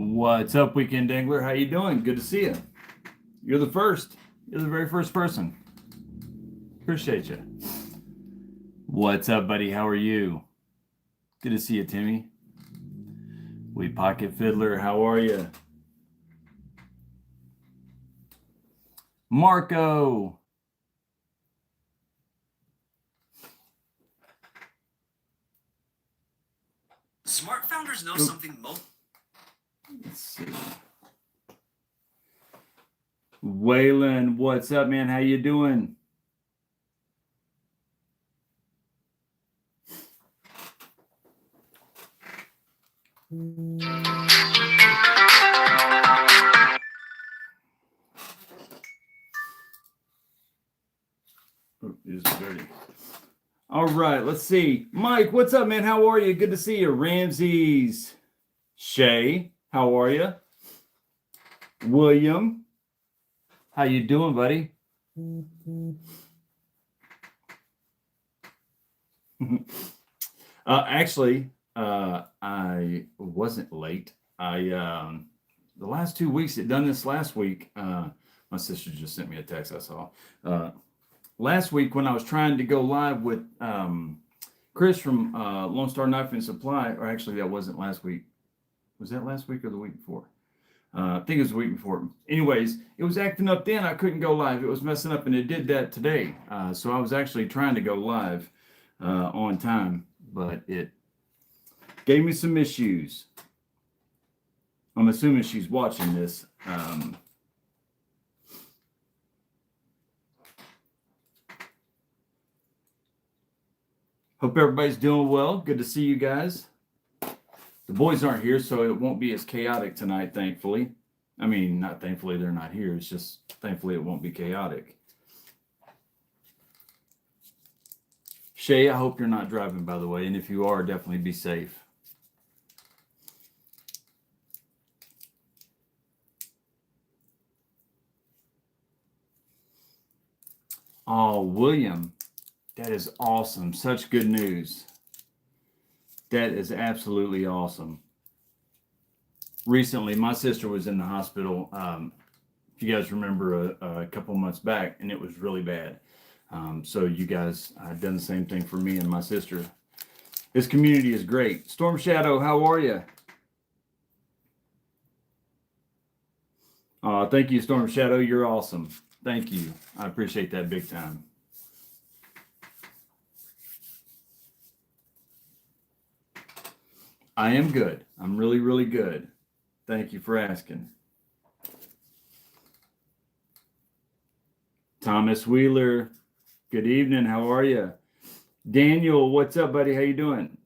What's up, Weekend Angler? How you doing? Good to see you. You're the first. You're the very first person. Appreciate you. What's up, buddy? How are you? Good to see you, Timmy. We Pocket Fiddler, how are you? Marco. Smart founders know something Let's see. Waylon, what's up, man? How you doing? Oh, it is dirty. All right, let's see. Mike, what's up, man? How are you? Good to see you. Ramses. Shay, how are you? William, how you doing, buddy? Actually, I wasn't late. The last 2 weeks, it done this last week. My sister just sent me a text I saw. Last week when I was trying to go live with Chris from Lone Star Knife and Supply, or actually that wasn't last week. Was that last week or the week before? I think it was the week before. Anyways, it was acting up then. I couldn't go live. It was messing up, and it did that today. So I was actually trying to go live on time, but it gave me some issues. I'm assuming she's watching this. Hope everybody's doing well. Good to see you guys. The boys aren't here, so it won't be as chaotic tonight, thankfully. I mean, not thankfully they're not here. It's just thankfully it won't be chaotic. Shay, I hope you're not driving, by the way. And if you are, definitely be safe. Oh, William. That is awesome. Such good news. That is absolutely awesome. Recently, my sister was in the hospital, if you guys remember, a couple months back, and it was really bad. So you guys have done the same thing for me and my sister. This community is great. Storm Shadow, how are you? Thank you, Storm Shadow. You're awesome. Thank you. I appreciate that big time. I am good. I'm really, really good. Thank you for asking. Thomas Wheeler, good evening. How are you? Daniel, what's up, buddy? How you doing?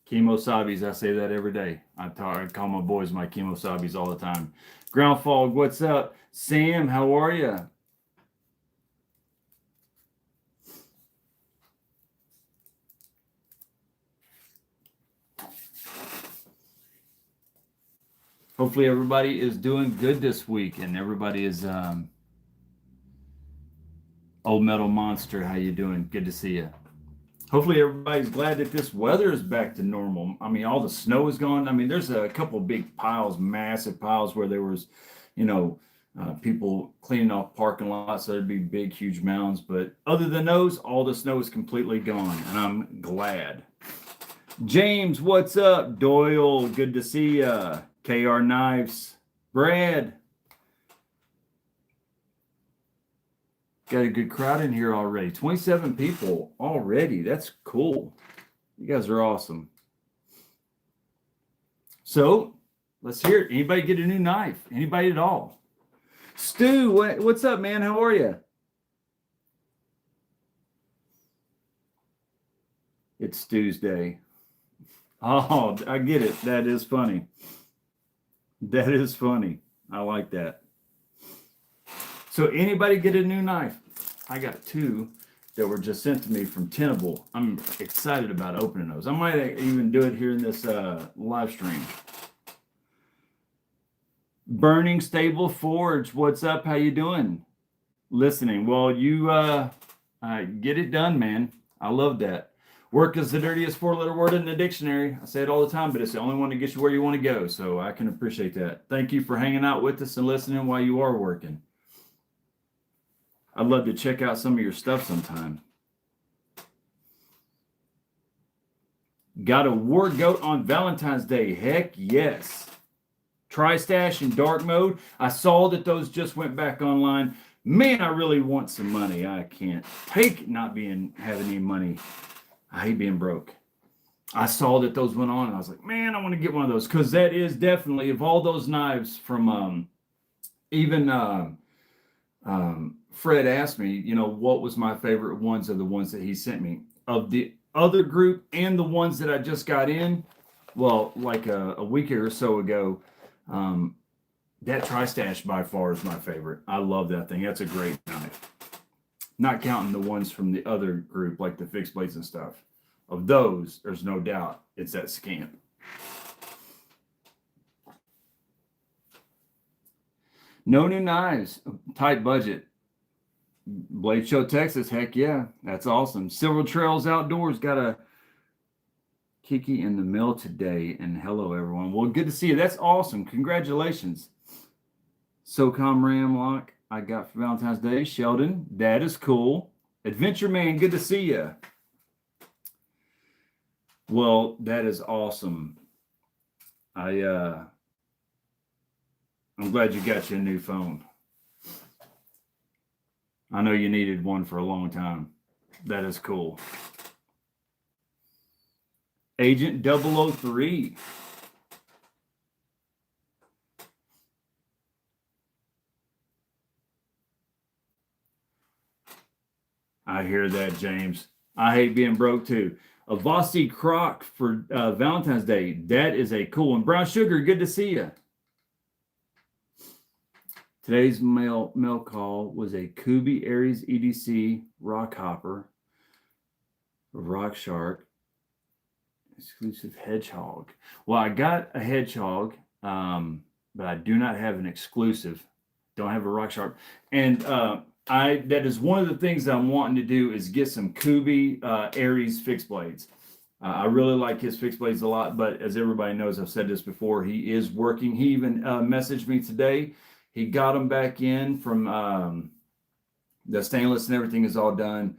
Chemosabis, I say that every day. I call my boys my chemosabis all the time. Groundfog, what's up? Sam, how are you? Hopefully everybody is doing good this week, and everybody is Old Metal Monster, how you doing? Good to see you. Hopefully everybody's glad that this weather is back to normal. I mean, all the snow is gone. I mean, there's a couple big piles, massive piles where there was, people cleaning off parking lots. So there'd be big, huge mounds. But other than those, all the snow is completely gone, and I'm glad. James, what's up? Doyle, good to see ya. KR Knives, Brad. Got a good crowd in here already. 27 people already. That's cool. You guys are awesome. So let's hear it. Anybody get a new knife? Anybody at all? Stu, what's up, man? How are you? It's Stu's day. Oh, I get it. That is funny. That is funny. I like that. So anybody get a new knife? I got 2 that were just sent to me from Tenable. I'm excited about opening those. I might even do it here in this live stream. Burning Stable Forge, what's up? How you doing? Listening. Well, you get it done, man. I love that. Work is the dirtiest four-letter word in the dictionary. I say it all the time, but it's the only one that gets you where you want to go. So I can appreciate that. Thank you for hanging out with us and listening while you are working. I'd love to check out some of your stuff sometime. Got a war goat on Valentine's Day. Heck yes. Tri-stash in dark mode. I saw that those just went back online. Man, I really want some money. I can't take not having any money. I hate being broke. I saw that those went on and I was like, man, I want to get one of those, because that is definitely, of all those knives from even Fred asked me, what was my favorite ones of the ones that he sent me. Of the other group and the ones that I just got in, well, like a week or so ago, that Tri-Stash by far is my favorite. I love that thing. That's a great knife. Not counting the ones from the other group, like the fixed blades and stuff. Of those, there's no doubt it's that Scamp. No new knives, tight budget. Blade Show Texas, heck yeah, that's awesome. Silver Trails Outdoors got a Kiki in the mail today, and hello everyone. Well, good to see you. That's awesome. Congratulations. SOCOM Ramlock I got for Valentine's Day. Sheldon, that is cool. Adventure Man, good to see you. Well, that is awesome. I'm glad you got you a new phone. I know you needed one for a long time. That is cool. Agent 003. I hear that, James. I hate being broke too. A Vossi Croc for Valentine's Day. That is a cool one. Brown Sugar, good to see you. Today's mail call was a Kubi Aries EDC Rock Hopper, Rock Shark, exclusive Hedgehog. Well, I got a Hedgehog, but I do not have an exclusive. Don't have a Rock Shark. And that is one of the things that I'm wanting to do, is get some Kubi Aries fixed blades. I really like his fixed blades a lot, but as everybody knows, I've said this before, he is working. He even messaged me today. He got them back in from the stainless, and everything is all done.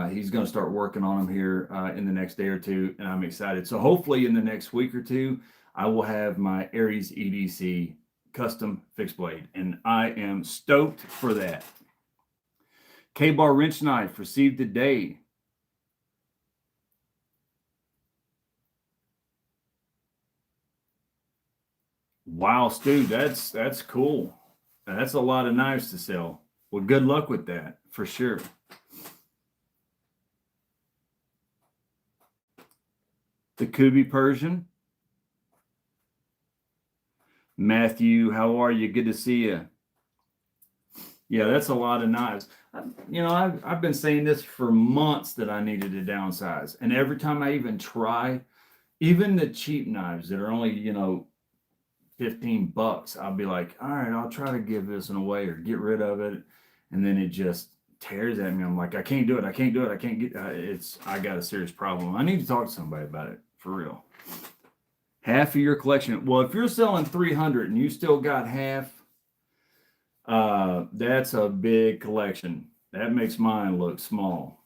He's going to start working on them here in the next day or two, and I'm excited. So hopefully in the next week or two, I will have my Aries EDC custom fixed blade, and I am stoked for that. K-Bar wrench knife received today. Wow, Stu, that's cool. That's a lot of knives to sell. Well, good luck with that, for sure. The Kubi Persian. Matthew, how are you? Good to see you. Yeah, that's a lot of knives. I've been saying this for months that I needed to downsize. And every time I even try, even the cheap knives that are only, $15, I'll be like, all right, I'll try to give this one away or get rid of it. And then it just tears at me. I'm like, I can't do it. I can't do it. I can't get I got a serious problem. I need to talk to somebody about it, for real. Half of your collection. Well, if you're selling 300 and you still got half, that's a big collection. That makes mine look small.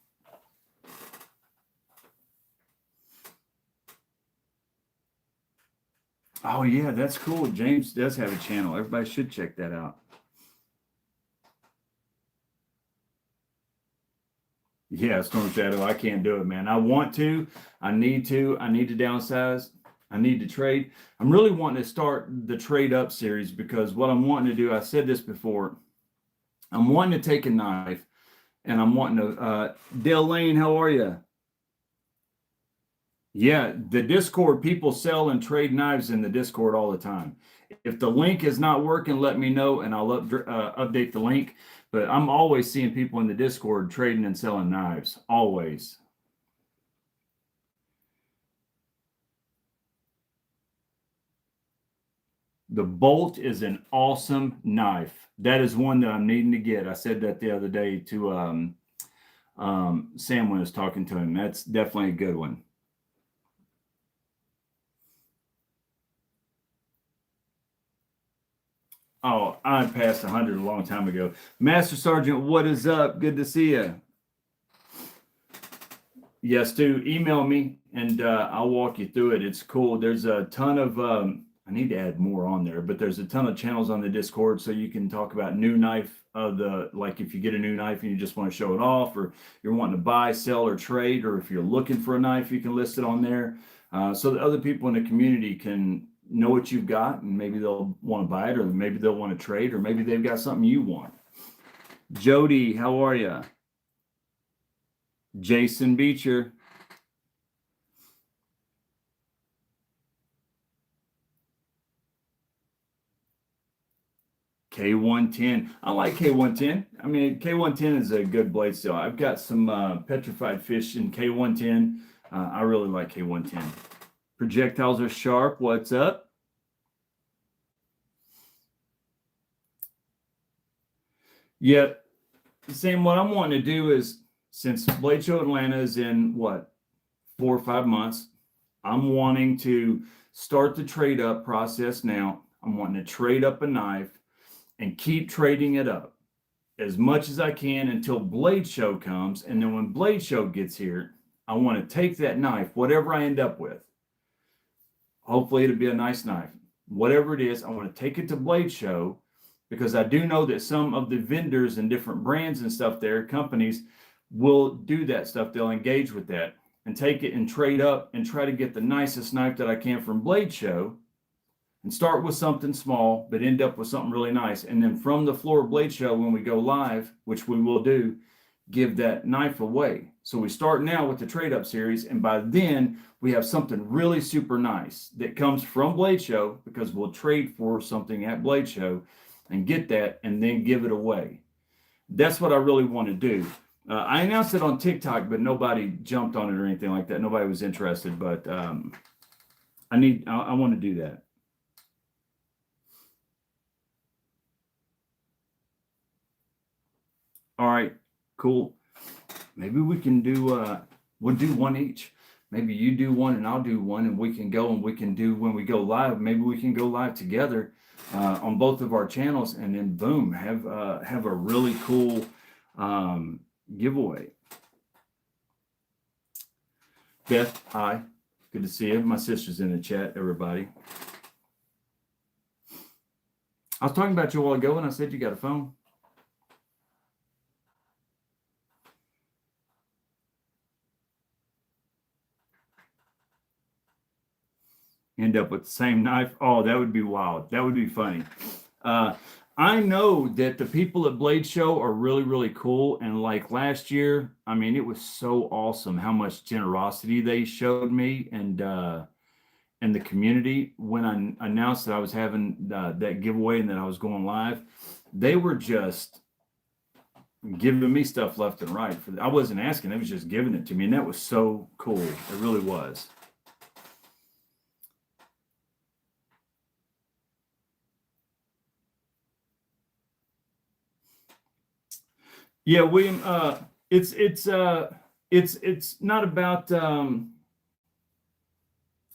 Oh yeah, that's cool. James does have a channel. Everybody should check that out. Yeah, Storm Shadow, I can't do it, man. I want to. I need to downsize. I need to trade. I'm really wanting to start the trade up series, because what I'm wanting to do, I said this before, I'm wanting to take a knife and I'm wanting to, Dale Lane, how are you? Yeah, the Discord, people sell and trade knives in the Discord all the time. If the link is not working, let me know and I'll update the link. But I'm always seeing people in the Discord trading and selling knives, always. The Bolt is an awesome knife. That is one that I'm needing to get. I said that the other day to Sam when I was talking to him. That's definitely a good one. Oh, I passed 100 a long time ago. Master Sergeant, what is up? Good to see you. Yes, do email me and I'll walk you through it. It's cool. There's a ton of, I need to add more on there, but there's a ton of channels on the Discord so you can talk about new knife. Like if you get a new knife and you just want to show it off, or you're wanting to buy, sell, or trade, or if you're looking for a knife, you can list it on there so that other people in the community can know what you've got, and maybe they'll want to buy it, or maybe they'll want to trade, or maybe they've got something you want. Jody, how are you? Jason Beecher. K110. I like K110. I mean, K110 is a good blade steel. I've got some petrified fish in K110. I really like K110. Projectiles are sharp. What's up? Yeah, Sam, what I'm wanting to do is, since Blade Show Atlanta is in what, 4 or 5 months, I'm wanting to start the trade up process now. I'm wanting to trade up a knife and keep trading it up as much as I can until Blade Show comes. And then when Blade Show gets here, I want to take that knife, whatever I end up with. Hopefully it'll be a nice knife. Whatever it is, I want to take it to Blade Show, because I do know that some of the vendors and different brands and stuff there, companies, will do that stuff. They'll engage with that and take it and trade up and try to get the nicest knife that I can from Blade Show, and start with something small, but end up with something really nice. And then from the floor of Blade Show, when we go live, which we will do, give that knife away. So we start now with the trade up series, and by then we have something really super nice that comes from Blade Show, because we'll trade for something at Blade Show and get that and then give it away. That's what I really want to do. I announced it on TikTok, but nobody jumped on it or anything like that. Nobody was interested, but I want to do that. All right, cool. Maybe we can do, we'll do one each. Maybe you do one and I'll do one, and we can go and we can do, when we go live, maybe we can go live together on both of our channels, and then boom, have a really cool giveaway. Beth, hi. Good to see you. My sister's in the chat, everybody. I was talking about you a while ago and I said you got a phone. End up with the same knife. Oh, that would be wild. That would be funny. I know that the people at Blade Show are really, really cool. And like last year, I mean, it was so awesome how much generosity they showed me and the community when I announced that I was having that giveaway and that I was going live. They were just giving me stuff left and right. I wasn't asking, they was just giving it to me. And that was so cool. It really was. Yeah, William, it's not about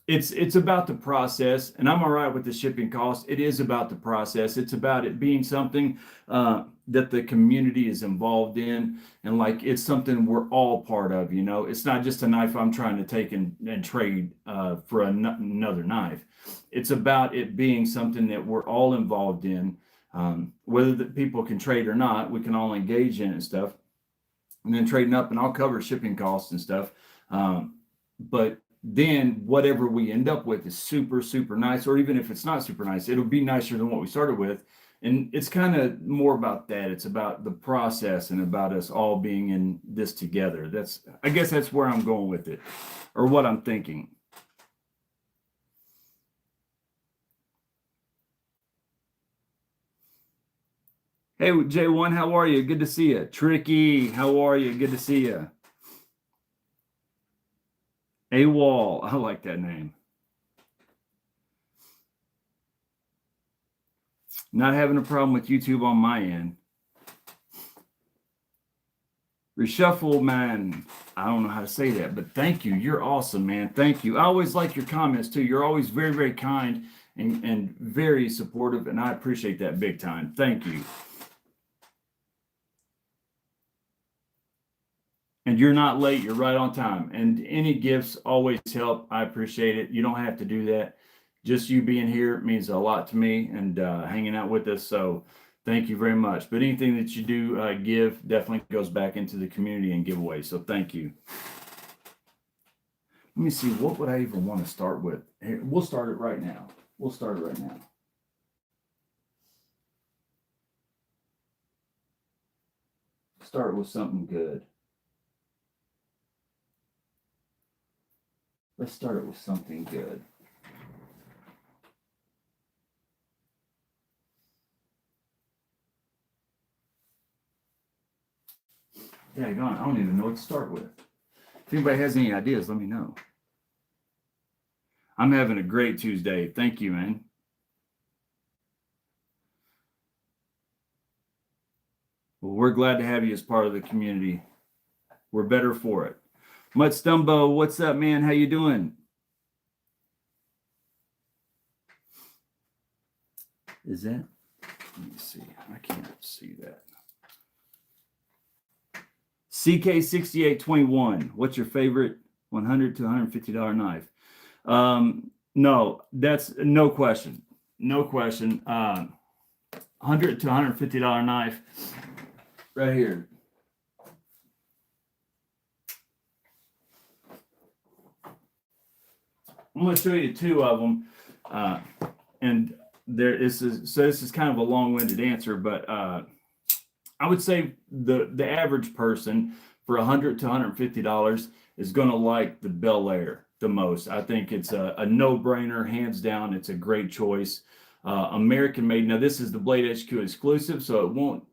it's about the process, and I'm all right with the shipping cost. It is about the process. It's about it being something that the community is involved in, and like it's something we're all part of. You know, it's not just a knife I'm trying to take and trade for another knife. It's about it being something that we're all involved in. Whether the people can trade or not, we can all engage in it and stuff, and then trading up, and I'll cover shipping costs and stuff. But then whatever we end up with is super, super nice, or even if it's not super nice, it'll be nicer than what we started with. And it's kind of more about that. It's about the process and about us all being in this together. I guess that's where I'm going with it, or what I'm thinking. Hey, J1, how are you? Good to see you. Tricky, how are you? Good to see you. AWOL, I like that name. Not having a problem with YouTube on my end. Reshuffle, man. I don't know how to say that, but thank you. You're awesome, man. Thank you. I always like your comments too. You're always very, very kind and very supportive, and I appreciate that big time. Thank you. And you're not late. You're right on time. And any gifts always help. I appreciate it. You don't have to do that. Just you being here means a lot to me and hanging out with us. So thank you very much. But anything that you do give definitely goes back into the community and giveaways. So thank you. Let me see. What would I even want to start with? Here, we'll start it right now. We'll start it right now. Start with something good. Let's start it with something good. Yeah, I don't even know what to start with. If anybody has any ideas, let me know. I'm having a great Tuesday. Thank you, man. Well, we're glad to have you as part of the community. We're better for it. Mutt Stumbo, what's up, man? How you doing? Is that? Let me see. I can't see that. CK6821. What's your favorite $100 to $150 knife? No, that's no question. No question. $100 to $150 knife right here. I'm going to show you two of them. And this is kind of a long-winded answer, but I would say the average person for $100 to $150 is going to like the Bel Air the most. I think it's a no-brainer, hands down. It's a great choice. American made. Now this is the Blade HQ exclusive, so it won't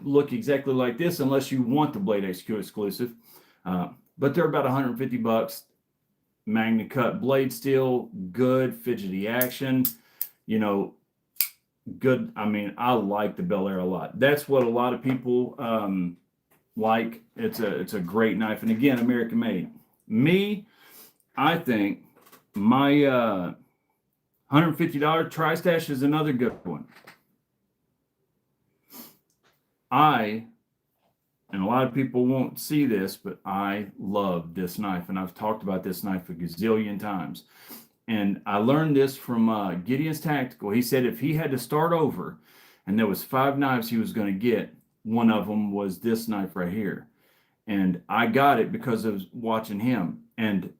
look exactly like this unless you want the Blade HQ exclusive. But they're about $150. Magna cut blade steel, good fidgety action. You know, good. I mean, I like the Bel Air a lot. That's what a lot of people like. It's a great knife, and again, American made. Me, I think my $150 Tri-Stash is another good one. And a lot of people won't see this, but I love this knife, and I've talked about this knife a gazillion times. And I learned this from Gideon's Tactical. He said if he had to start over and there was 5 knives he was going to get, one of them was this knife right here. And I got it because of watching him. And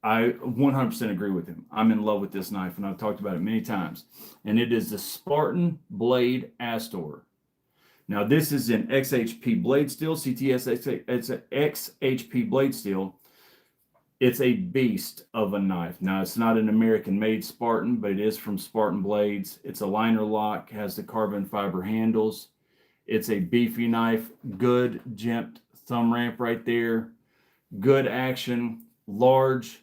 I 100% agree with him. I'm in love with this knife, and I've talked about it many times. And it is the Spartan Blade Astor. Now, this is an XHP blade steel, CTS, it's an XHP blade steel. It's a beast of a knife. Now, it's not an American-made Spartan, but it is from Spartan Blades. It's a liner lock, has the carbon fiber handles. It's a beefy knife, good jimped thumb ramp right there, good action, large.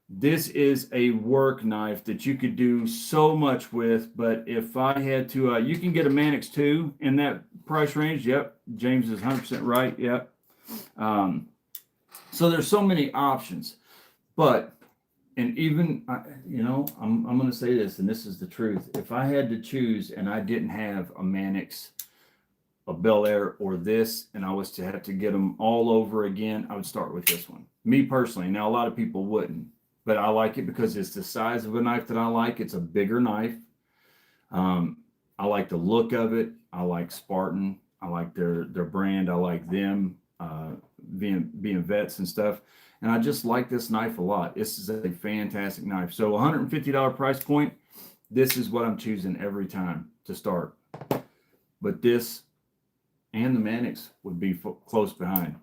This is a work knife that you could do so much with, but if I had to, you can get a Manix 2 in that price range. Yep, James is 100% right. Yep. So there's so many options, but, and even, you know, I'm going to say this, and this is the truth. If I had to choose and I didn't have a Manix, a Bel Air, or this, and I was to have to get them all over again, I would start with this one. Me personally. Now, a lot of people wouldn't. But I like it because it's the size of a knife that I like. It's a bigger knife. I like the look of it. I like Spartan. I like their brand. I like them being vets and stuff. And I just like this knife a lot. This is a fantastic knife. So $150 price point. This is what I'm choosing every time to start. But this and the Manix would be close behind.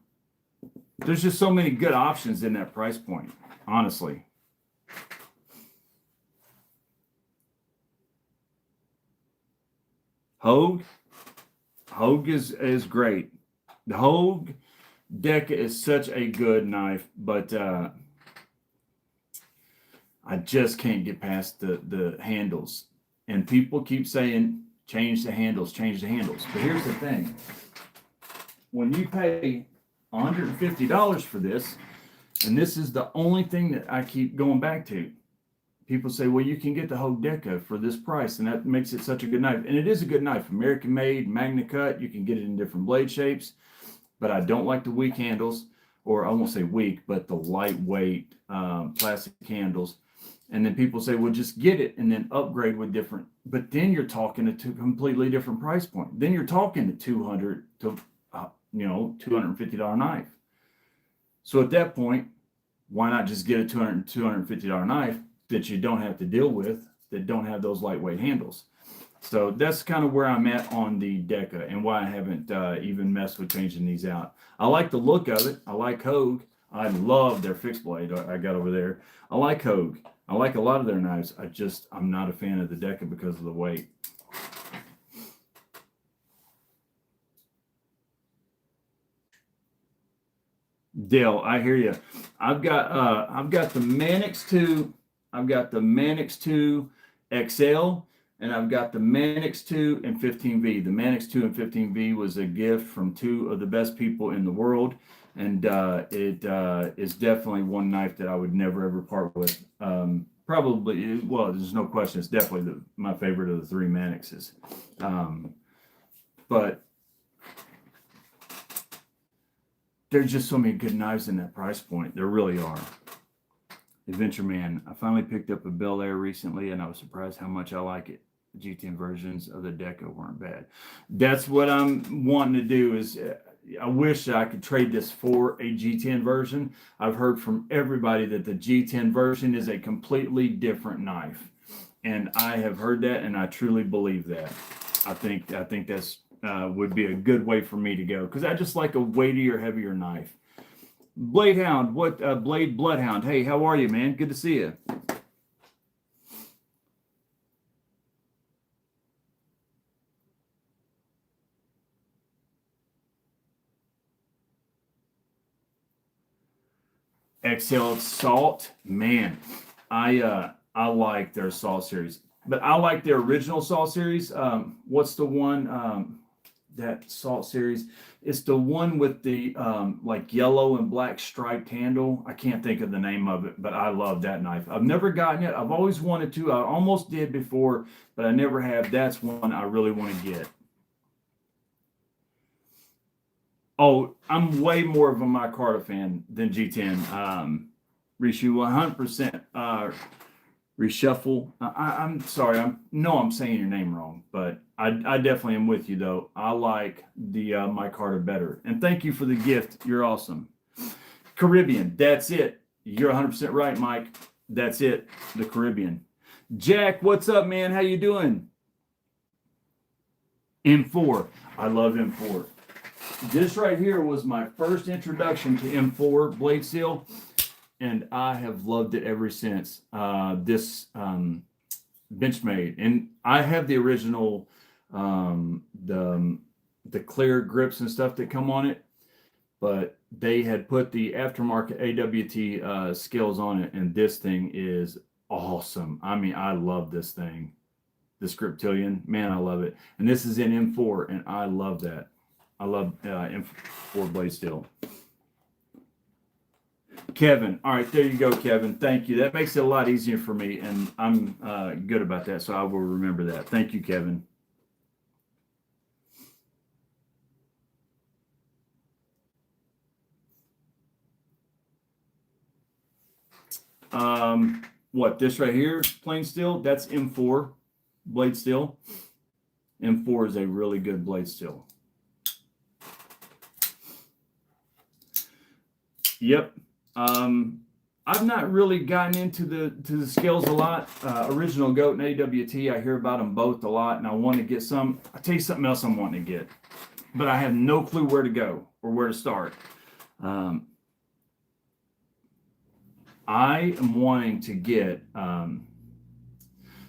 There's just so many good options in that price point, honestly. Hogue is great. The Hogue Deca is such a good knife, but I just can't get past the handles. And people keep saying, change the handles, change the handles. But here's the thing. When you pay $150 for this. And this is the only thing that I keep going back to. People say, well, you can get the whole Deca for this price, and that makes it such a good knife. And it is a good knife, American made, Magna cut. You can get it in different blade shapes, but I don't like the weak handles, or I won't say weak, but the lightweight plastic handles. And then people say, well, just get it and then upgrade with different. But then you're talking a completely different price point. Then you're talking a $200 to $250 knife. So at that point, why not just get a $250 knife that you don't have to deal with, that don't have those lightweight handles? So that's kind of where I'm at on the Deca and why I haven't even messed with changing these out. I like the look of it. I like Hogue. I love their fixed blade I got over there. I like Hogue. I like a lot of their knives. I'm not a fan of the Deca because of the weight. Dale, I hear you. I've got the Manix 2. I've got the Manix 2 XL, and I've got the Manix 2 and 15V. The Manix 2 and 15V was a gift from two of the best people in the world, and it is definitely one knife that I would never ever part with. Probably, well, there's no question, it's definitely my favorite of the three Manixes. But there's just so many good knives in that price point. There really are. Adventure Man, I finally picked up a Bel Air recently, and I was surprised how much I like it. The G10 versions of the Deca weren't bad. That's what I'm wanting to do. Is I wish I could trade this for a G10 version. I've heard from everybody that the G10 version is a completely different knife, and I have heard that, and I truly believe that. I think that's would be a good way for me to go, because I just like a weightier, heavier knife. Bladehound, Blade Bloodhound. Hey, how are you, man? Good to see you. Exhale Salt, man. I like their Salt series, but I like their original Salt series. What's the one? That Salt series. It's the one with the like yellow and black striped handle. I can't think of the name of it, but I love that knife. I've never gotten it. I've always wanted to. I almost did before, but I never have. That's one I really want to get. Oh, I'm way more of a micarta fan than G10. Rishu 100%. Reshuffle. I'm sorry. I'm saying your name wrong, but I definitely am with you though. I like the micarta better. And thank you for the gift. You're awesome. Caribbean. That's it. You're 100% right, Mike. That's it. The Caribbean. Jack, what's up, man? How you doing? M4. I love M4. This right here was my first introduction to M4 blade steel, and I have loved it ever since. This Benchmade, and I have the original, the clear grips and stuff that come on it, but they had put the aftermarket AWT scales on it, and this thing is awesome. I mean, I love this thing, the Scriptillion. Man, I love it. And this is in M4, and I love that. I love M4 blade steel. Kevin. All right, there you go, Kevin. Thank you. That makes it a lot easier for me, and I'm good about that, so I will remember that. Thank you, Kevin. What, this right here, plain steel? That's M4 blade steel. M4 is a really good blade steel. Yep. I've not really gotten into the scales a lot. Original Goat and AWT, I hear about them both a lot, and I want to get some. I'll tell you something else I'm wanting to get, but I have no clue where to go or where to start. I am wanting to get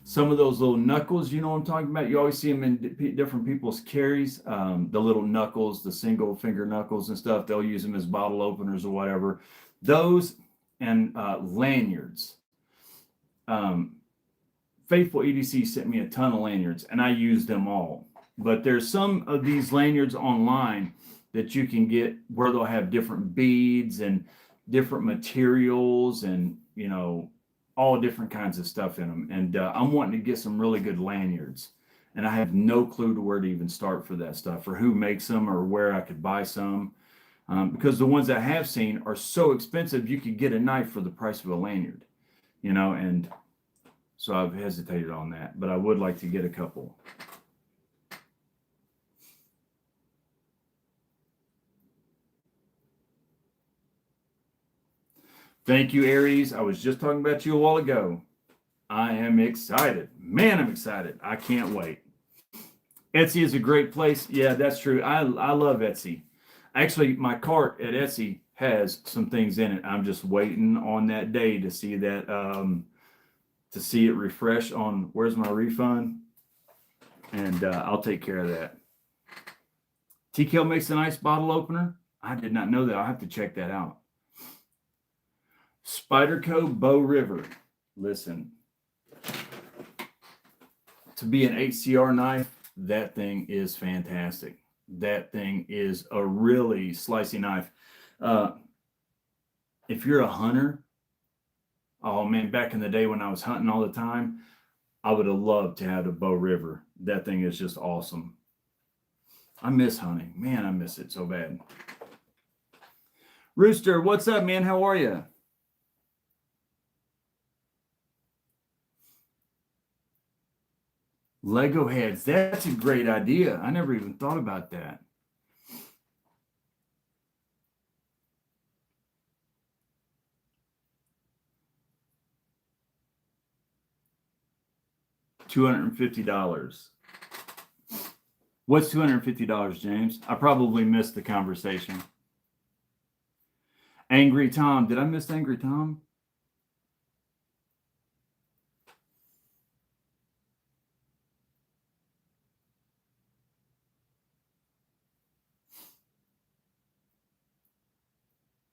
some of those little knuckles, you know what I'm talking about? You always see them in different people's carries, the little knuckles, the single finger knuckles and stuff. They'll use them as bottle openers or whatever. Those and lanyards. Faithful EDC sent me a ton of lanyards, and I use them all. But there's some of these lanyards online that you can get where they'll have different beads and different materials and, all different kinds of stuff in them. And I'm wanting to get some really good lanyards. And I have no clue to where to even start for that stuff, or who makes them, or where I could buy some. Because the ones I have seen are so expensive, you could get a knife for the price of a lanyard, and so I've hesitated on that, but I would like to get a couple. Thank you, Aries. I was just talking about you a while ago. I am excited. Man, I'm excited. I can't wait. Etsy is a great place. Yeah, that's true. I love Etsy. Actually, my cart at Etsy has some things in it. I'm just waiting on that day to see that, to see it refresh on where's my refund, and I'll take care of that. TKL makes a nice bottle opener. I did not know that. I'll have to check that out. Spyderco Bow River. Listen, to be an HCR knife, that thing is fantastic. That thing is a really slicey knife. If you're a hunter, oh man, back in the day when I was hunting all the time, I would have loved to have the Bow River. That thing is just awesome. I miss hunting. Man, I miss it so bad. Rooster, what's up, man? How are you? Lego heads. That's a great idea. I never even thought about that. $250. What's $250, James? I probably missed the conversation. Angry Tom. Did I miss Angry Tom?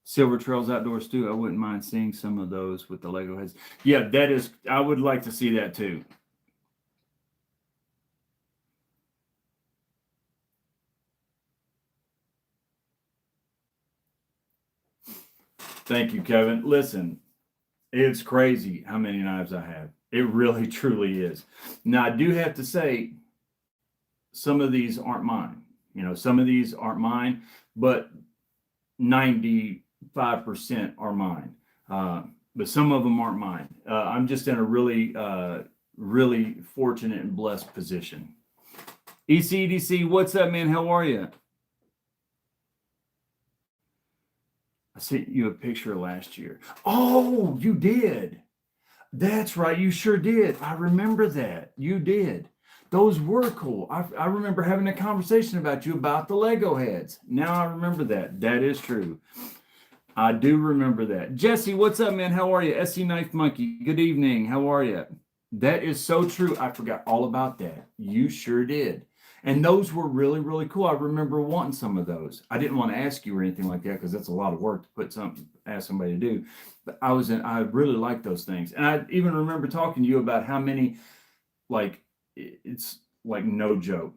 Silver Trails Outdoors too. I wouldn't mind seeing some of those with the Lego heads. Yeah, that is, I would like to see that too. Thank you, Kevin. Listen, it's crazy how many knives I have. It really, truly is. Now, I do have to say, some of these aren't mine. Some of these aren't mine, but 95% are mine. But some of them aren't mine. I'm just in a really, really fortunate and blessed position. ECDC, what's up, man? How are you? I sent you a picture last year. Oh, you did. That's right. You sure did. I remember that. You did. Those were cool. I remember having a conversation about you about the Lego heads. Now I remember that. That is true. I do remember that. Jesse, what's up, man? How are you? SC Knife Monkey, good evening. How are you? That is so true. I forgot all about that. You sure did. And those were really, really cool. I remember wanting some of those. I didn't want to ask you or anything like that because that's a lot of work to ask somebody to do. But I really liked those things. And I even remember talking to you about how many, like, it's like no joke.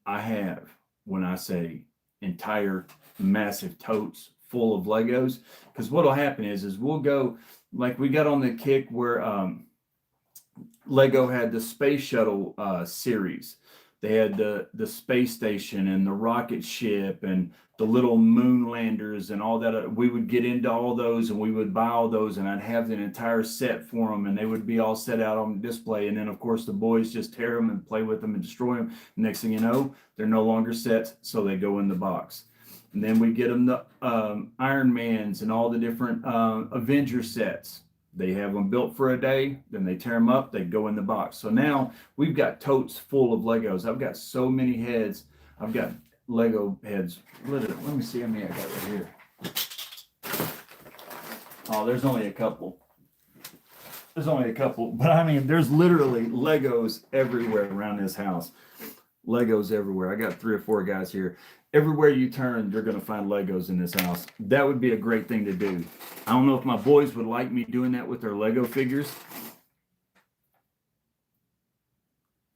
I have, when I say entire massive totes full of Legos, because what'll happen is we'll go, like we got on the kick where Lego had the space shuttle series. They had the space station and the rocket ship and the little moon landers and all that. We would get into all those and we would buy all those, and I'd have an entire set for them, and they would be all set out on display. And then of course the boys just tear them and play with them and destroy them. Next thing you know, they're no longer sets, so they go in the box. And then we get them the Iron Mans and all the different Avenger sets. They have them built for a day, then they tear them up, they go in the box. So now we've got totes full of Legos. I've got so many heads. I've got Lego heads. Let me see how many I got right here. Oh, there's only a couple. There's only a couple, but I mean, there's literally Legos everywhere around this house. Legos everywhere. I got 3 or 4 guys here. Everywhere you turn, you're going to find Legos in this house. That would be a great thing to do. I don't know if my boys would like me doing that with their Lego figures.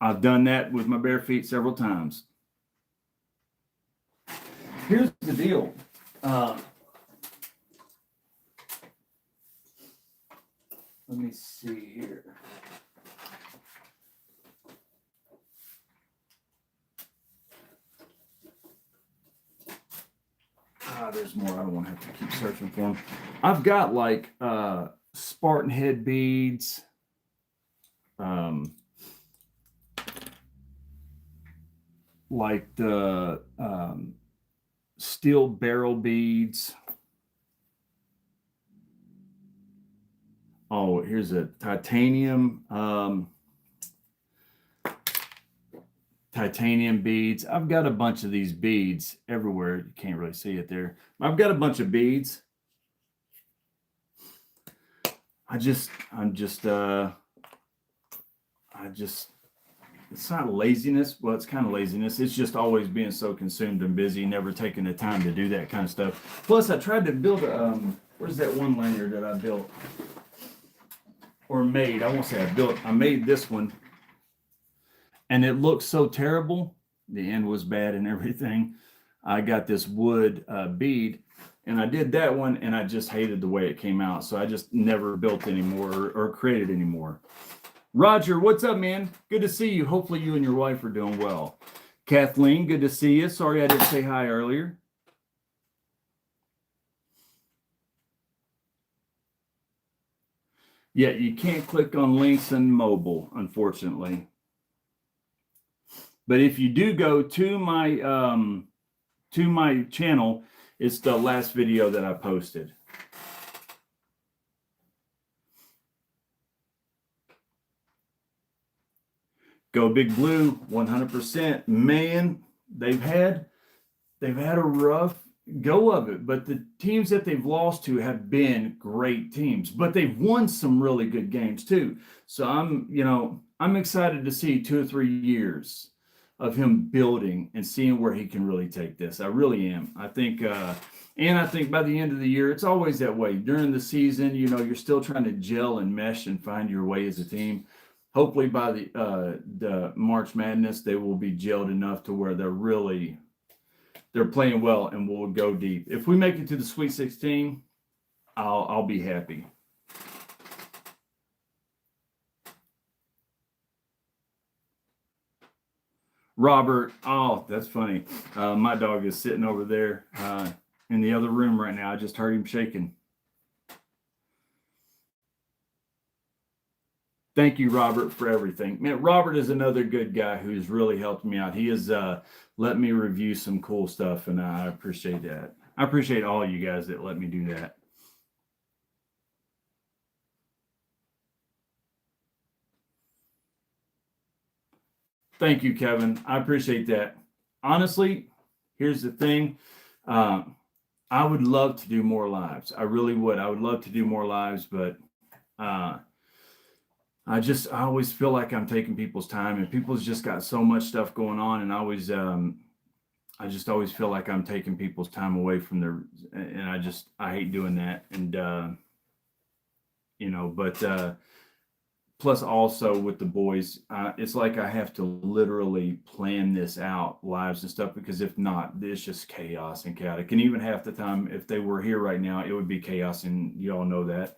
I've done that with my bare feet several times. here's the deal. Let me see here. There's more. I don't want to have to keep searching for them. I've got like Spartan head beads. Like the steel barrel beads. Oh, here's a titanium beads. I've got a bunch of these beads everywhere. You can't really see it there. I've got a bunch of beads. It's not laziness. Well, it's kind of laziness. It's just always being so consumed and busy, never taking the time to do that kind of stuff. Plus, I tried to build where's that one lanyard that I built? Or made. I won't say I built. I made this one. And it looked so terrible. The end was bad and everything. I got this wood bead, and I did that one, and I just hated the way it came out. So I just never built anymore or created anymore. Roger, what's up, man? Good to see you. Hopefully you and your wife are doing well. Kathleen, good to see you. Sorry I didn't say hi earlier. Yeah, you can't click on links in mobile, unfortunately. But if you do go to my channel, it's the last video that I posted. Go Big Blue, 100%. Man, they've had a rough go of it, but the teams that they've lost to have been great teams, but they've won some really good games too. So I'm excited to see 2 or 3 years of him building and seeing where he can really take this. I really am. I think by the end of the year, it's always that way. During the season, you're still trying to gel and mesh and find your way as a team. Hopefully by the March Madness, they will be gelled enough to where they're playing well and will go deep. If we make it to the Sweet 16, I'll be happy. Robert, oh, that's funny. My dog is sitting over there in the other room right now. I just heard him shaking. Thank you, Robert, for everything. Man, Robert is another good guy who's really helped me out. He has let me review some cool stuff, and I appreciate that. I appreciate all you guys that let me do that. Thank you, Kevin. I appreciate that. Honestly, here's the thing. I would love to do more lives. I really would. I would love to do more lives, but I always feel like I'm taking people's time, and people's just got so much stuff going on, and I just always feel like I'm taking people's time away from and I hate doing that. And, but plus also with the boys, it's like I have to literally plan this out, lives and stuff, because if not, it's just chaos and chaotic. And even half the time, if they were here right now, it would be chaos, and you all know that.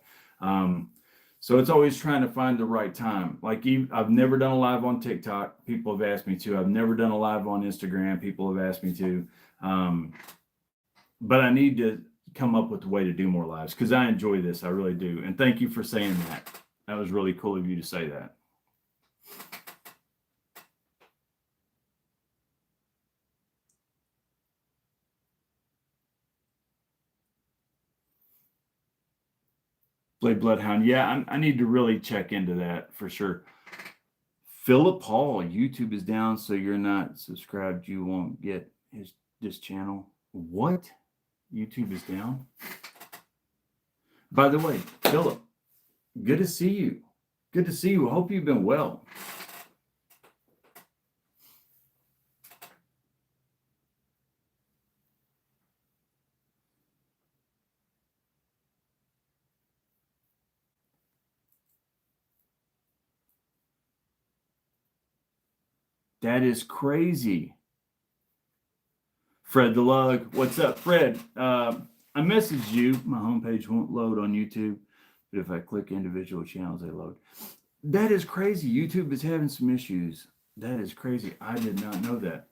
So it's always trying to find the right time. Like I've never done a live on TikTok. People have asked me to. I've never done a live on Instagram. People have asked me to. But I need to come up with a way to do more lives because I enjoy this. I really do. And thank you for saying that. That was really cool of you to say that. Blade Bloodhound. Yeah, I need to really check into that for sure. Philip Hall, YouTube is down, so you're not subscribed. You won't get this channel. What? YouTube is down? By the way, Philip, good to see you. Good to see you. I hope you've been well. That is crazy. Fred the Lug. What's up, Fred? I messaged you. My homepage won't load on YouTube, but if I click individual channels, they load. That is crazy. YouTube is having some issues. That is crazy. I did not know that.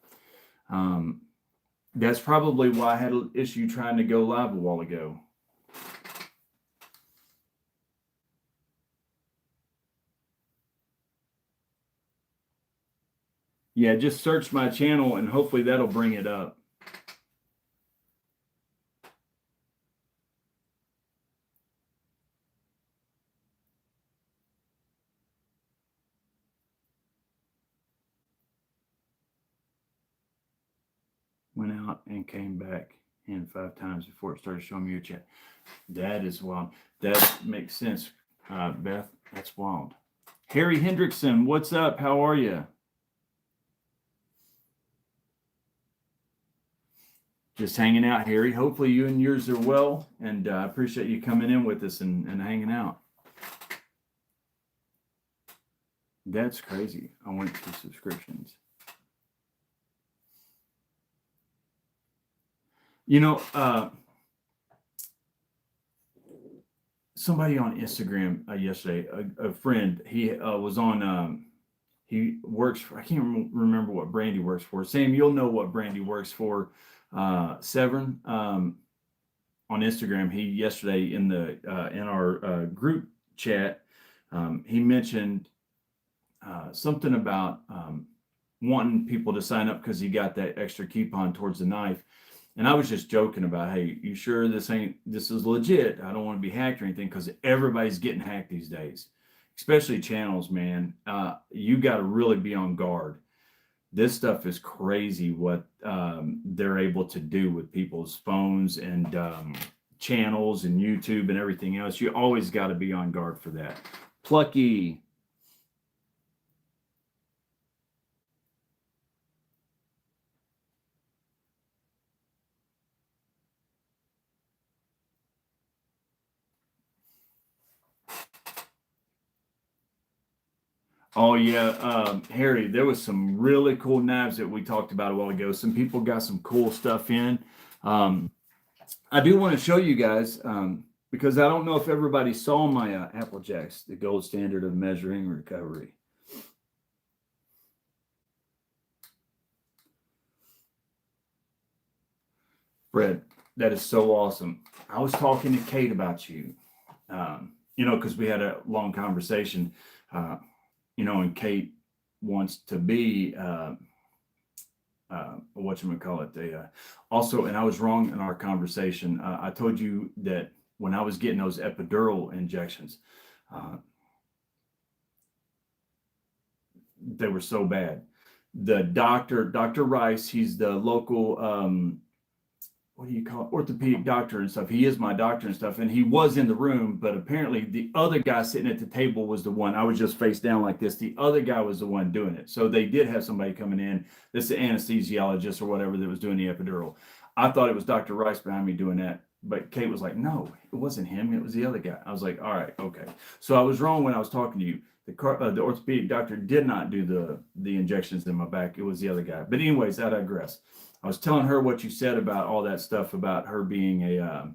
That's probably why I had an issue trying to go live a while ago. Yeah, just search my channel and hopefully that'll bring it up. Went out and came back in 5 times before it started showing me your chat. That is wild. That makes sense, Beth. That's wild. Harry Hendrickson, what's up? How are you? Just hanging out, Harry. Hopefully you and yours are well, and I appreciate you coming in with us and hanging out. That's crazy. I went to subscriptions. You know, somebody on Instagram yesterday, a friend, he was on, he works for, I can't remember what brand he works for. Sam, you'll know what brand he works for. Severin on Instagram, he yesterday in our group chat, he mentioned something about wanting people to sign up because he got that extra coupon towards the knife. And I was just joking about, hey, you sure this is legit? I don't want to be hacked or anything, because everybody's getting hacked these days, especially channels, man. You got to really be on guard. This stuff is crazy what they're able to do with people's phones and channels and YouTube and everything else. You always got to be on guard for that. Plucky. Oh yeah, Harry, there was some really cool knives that we talked about a while ago. Some people got some cool stuff in. I do want to show you guys, because I don't know if everybody saw my Apple Jacks, the gold standard of measuring recovery. Fred, that is so awesome. I was talking to Kate about you, because we had a long conversation. And Kate wants to be whatchamacallit, also, and I was wrong in our conversation. I told you that when I was getting those epidural injections, they were so bad. The doctor, Dr. Rice, he's the local orthopedic doctor and stuff. He is my doctor and stuff, and he was in the room, but apparently the other guy sitting at the table was the one. I was just face down like this. The other guy was the one doing it. So they did have somebody coming in. This is an anesthesiologist or whatever that was doing the epidural. I thought it was Dr. Rice behind me doing that, but Kate was like, no, it wasn't him. It was the other guy. I was like, all right, okay. So I was wrong when I was talking to you. The orthopedic doctor did not do the injections in my back. It was the other guy. But anyways, I digress. I was telling her what you said about all that stuff about her being a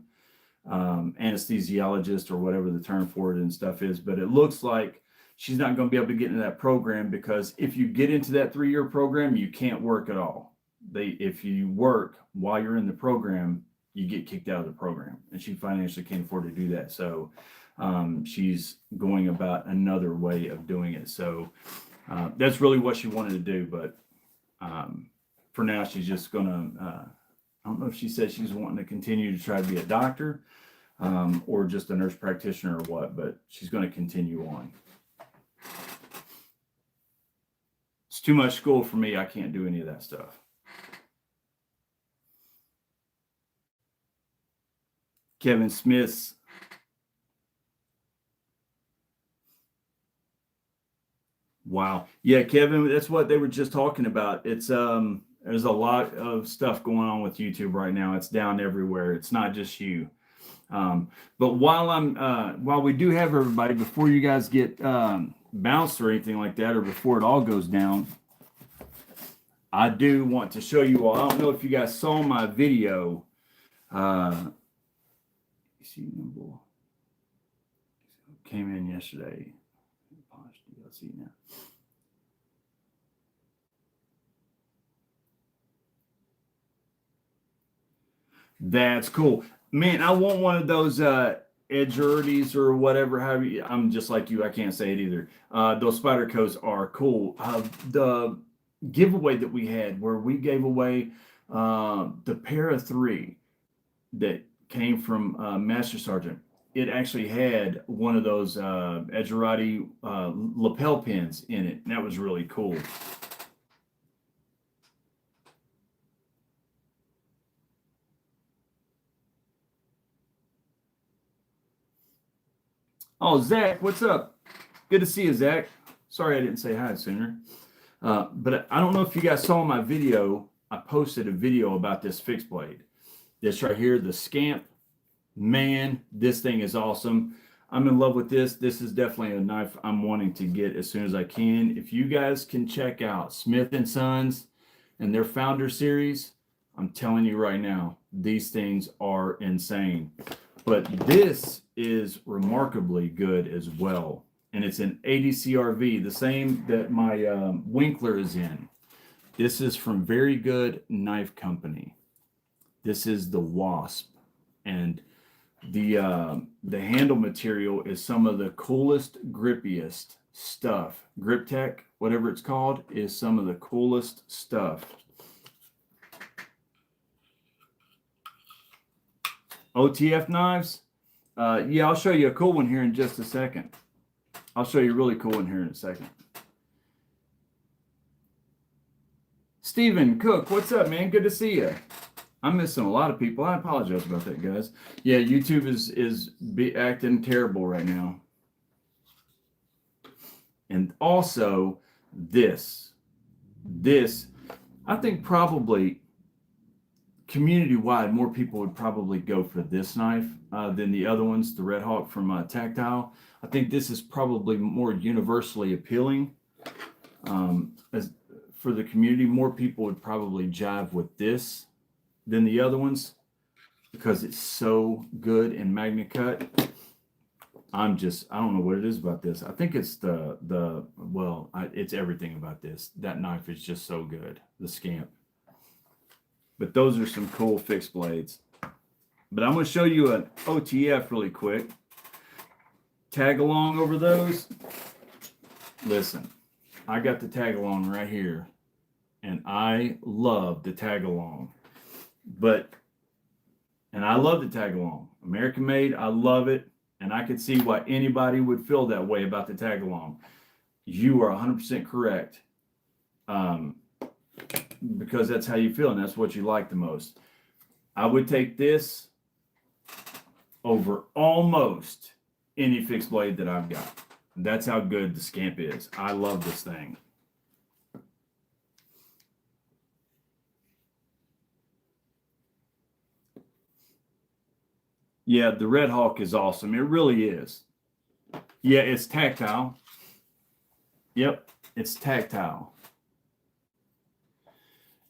anesthesiologist or whatever the term for it and stuff is. But it looks like she's not going to be able to get into that program, because if you get into that 3-year program, you can't work at all. If you work while you're in the program, you get kicked out of the program, and she financially can't afford to do that. So she's going about another way of doing it. So that's really what she wanted to do. But for now, she's just going to, I don't know if she said she's wanting to continue to try to be a doctor or just a nurse practitioner or what, but she's going to continue on. It's too much school for me. I can't do any of that stuff. Kevin Smith's. Wow. Yeah, Kevin, that's what they were just talking about. It's there's a lot of stuff going on with YouTube right now. It's down everywhere. It's not just you. But while we do have everybody, before you guys get bounced or anything like that, or before it all goes down, I do want to show you all. I don't know if you guys saw my video. See, came in yesterday. Let's see now. That's cool, man. I want one of those edgerities or whatever. I'm just like you. I can't say it either. Those spider coats are cool. The giveaway that we had, where we gave away the pair of 3 that came from Master Sergeant. It actually had one of those edgerati lapel pins in it, and that was really cool. Oh, Zach, what's up? Good to see you, Zach. Sorry I didn't say hi sooner. But I don't know if you guys saw my video. I posted a video about this fixed blade. This right here, the Scamp. Man, this thing is awesome. I'm in love with this. This is definitely a knife I'm wanting to get as soon as I can. If you guys can check out Smith & Sons and their Founder Series, I'm telling you right now, these things are insane. But this is remarkably good as well. And it's an 80 CRV, the same that my Winkler is in. This is from Very Good Knife Company. This is the Wasp. And the handle material is some of the coolest, grippiest stuff. Griptech, whatever it's called, is some of the coolest stuff. OTF knives. Yeah, I'll show you a cool one here in just a second. I'll show you a really cool one here in a second. Steven Cook, what's up, man? Good to see you. I'm missing a lot of people. I apologize about that, guys. Yeah, YouTube is acting terrible right now. And also this, I think probably community-wide, more people would probably go for this knife than the other ones, the Red Hawk from Tactile. I think this is probably more universally appealing. For the community, more people would probably jive with this than the other ones because it's so good in Magna Cut. I don't know what it is about this. I think it's it's everything about this. That knife is just so good, the Scamp. But those are some cool fixed blades. But I'm going to show you an OTF really quick. Tag along over those. Listen, I got the tag along right here. And I love the tag along. And I love the tag along. American made, I love it. And I could see why anybody would feel that way about the tag along. You are 100% correct. Because that's how you feel and that's what you like the most. I would take this over almost any fixed blade that I've got. That's how good the Scamp is. I love this thing. Yeah, the Red Hawk is awesome. It really is. Yeah, it's tactile. Yep, it's tactile.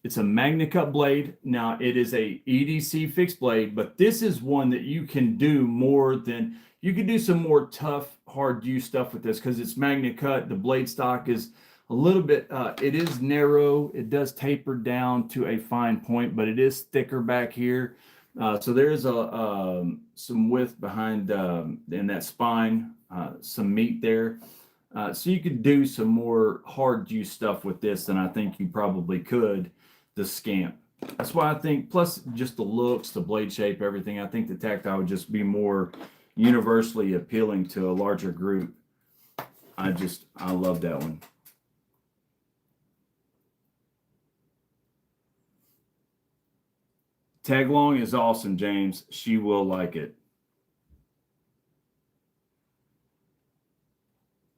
It's a Magna Cut blade. Now, it is a EDC fixed blade, but this is one that you can do more than, you can do some more tough, hard use stuff with this because it's Magna Cut. The blade stock is a little bit, it is narrow. It does taper down to a fine point, but it is thicker back here. So there is some width behind in that spine, some meat there. So you could do some more hard use stuff with this than I think you probably could the Scamp. That's why I think, plus just the looks, the blade shape, everything, I think the Tactile would just be more universally appealing to a larger group. I love that one. Taglong is awesome, James. She will like it.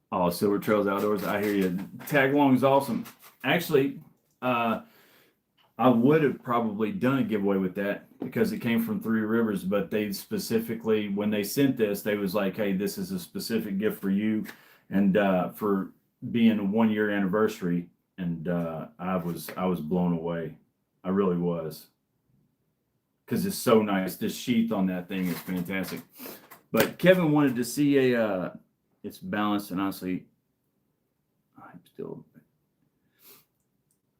Oh, Silver Trails Outdoors. I hear you. Taglong is awesome. Actually, I would have probably done a giveaway with that because it came from Three Rivers, but they specifically, when they sent this, they was like, hey, this is a specific gift for you and for being a 1-year anniversary. and I was blown away. I really was, because it's so nice. This sheath on that thing is fantastic. But Kevin wanted to see a. It's balanced, and honestly, I'm still.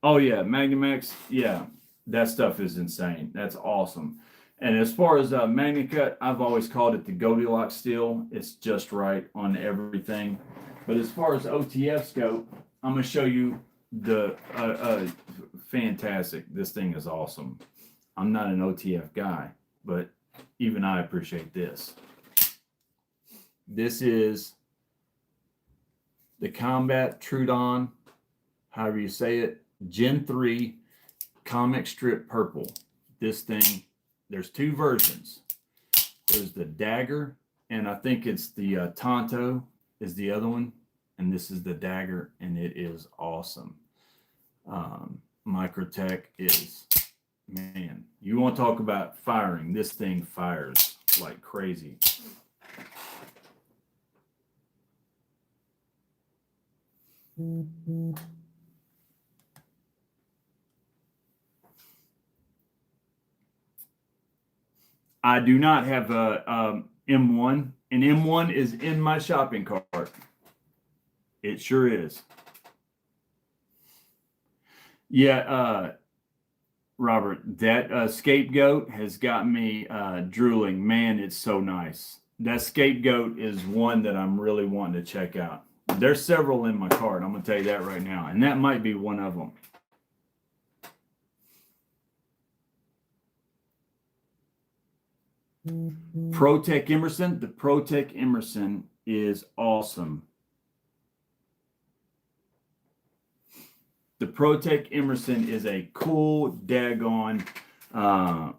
Oh yeah, Magnum X. Yeah, that stuff is insane. That's awesome. And as far as MagnaCut, I've always called it the Goldilocks steel. It's just right on everything. But as far as OTFs go, I'm going to show you the fantastic. This thing is awesome. I'm not an OTF guy, but even I appreciate this. This is the Combat Trudon, however you say it, Gen 3 comic strip purple. This thing, there's two versions. There's the Dagger, and I think it's the Tonto is the other one. And this is the Dagger, and it is awesome. Microtech is, man, you want to talk about firing. This thing fires like crazy. I do not have a M1. An M1 is in my shopping cart. It sure is. Yeah, Robert, that Scapegoat has got me drooling. Man, it's so nice. That Scapegoat is one that I'm really wanting to check out. There's several in my cart. I'm going to tell you that right now. And that might be one of them. ProTech Emerson. The ProTech Emerson is awesome. The ProTech Emerson is a cool daggone. I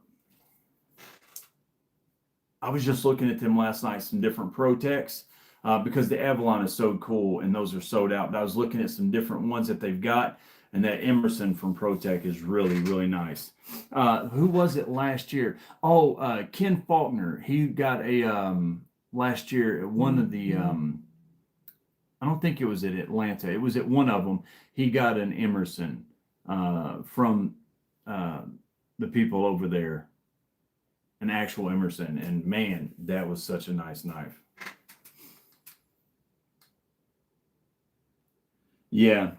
was just looking at them last night, some different ProTechs, because the Avalon is so cool and those are sold out. But I was looking at some different ones that they've got, and that Emerson from ProTech is really, really nice. Who was it last year? Oh, Ken Faulkner. He got a last year at one of the. I don't think it was at Atlanta. It was at one of them. He got an Emerson from the people over there, an actual Emerson. And man, that was such a nice knife. Yeah.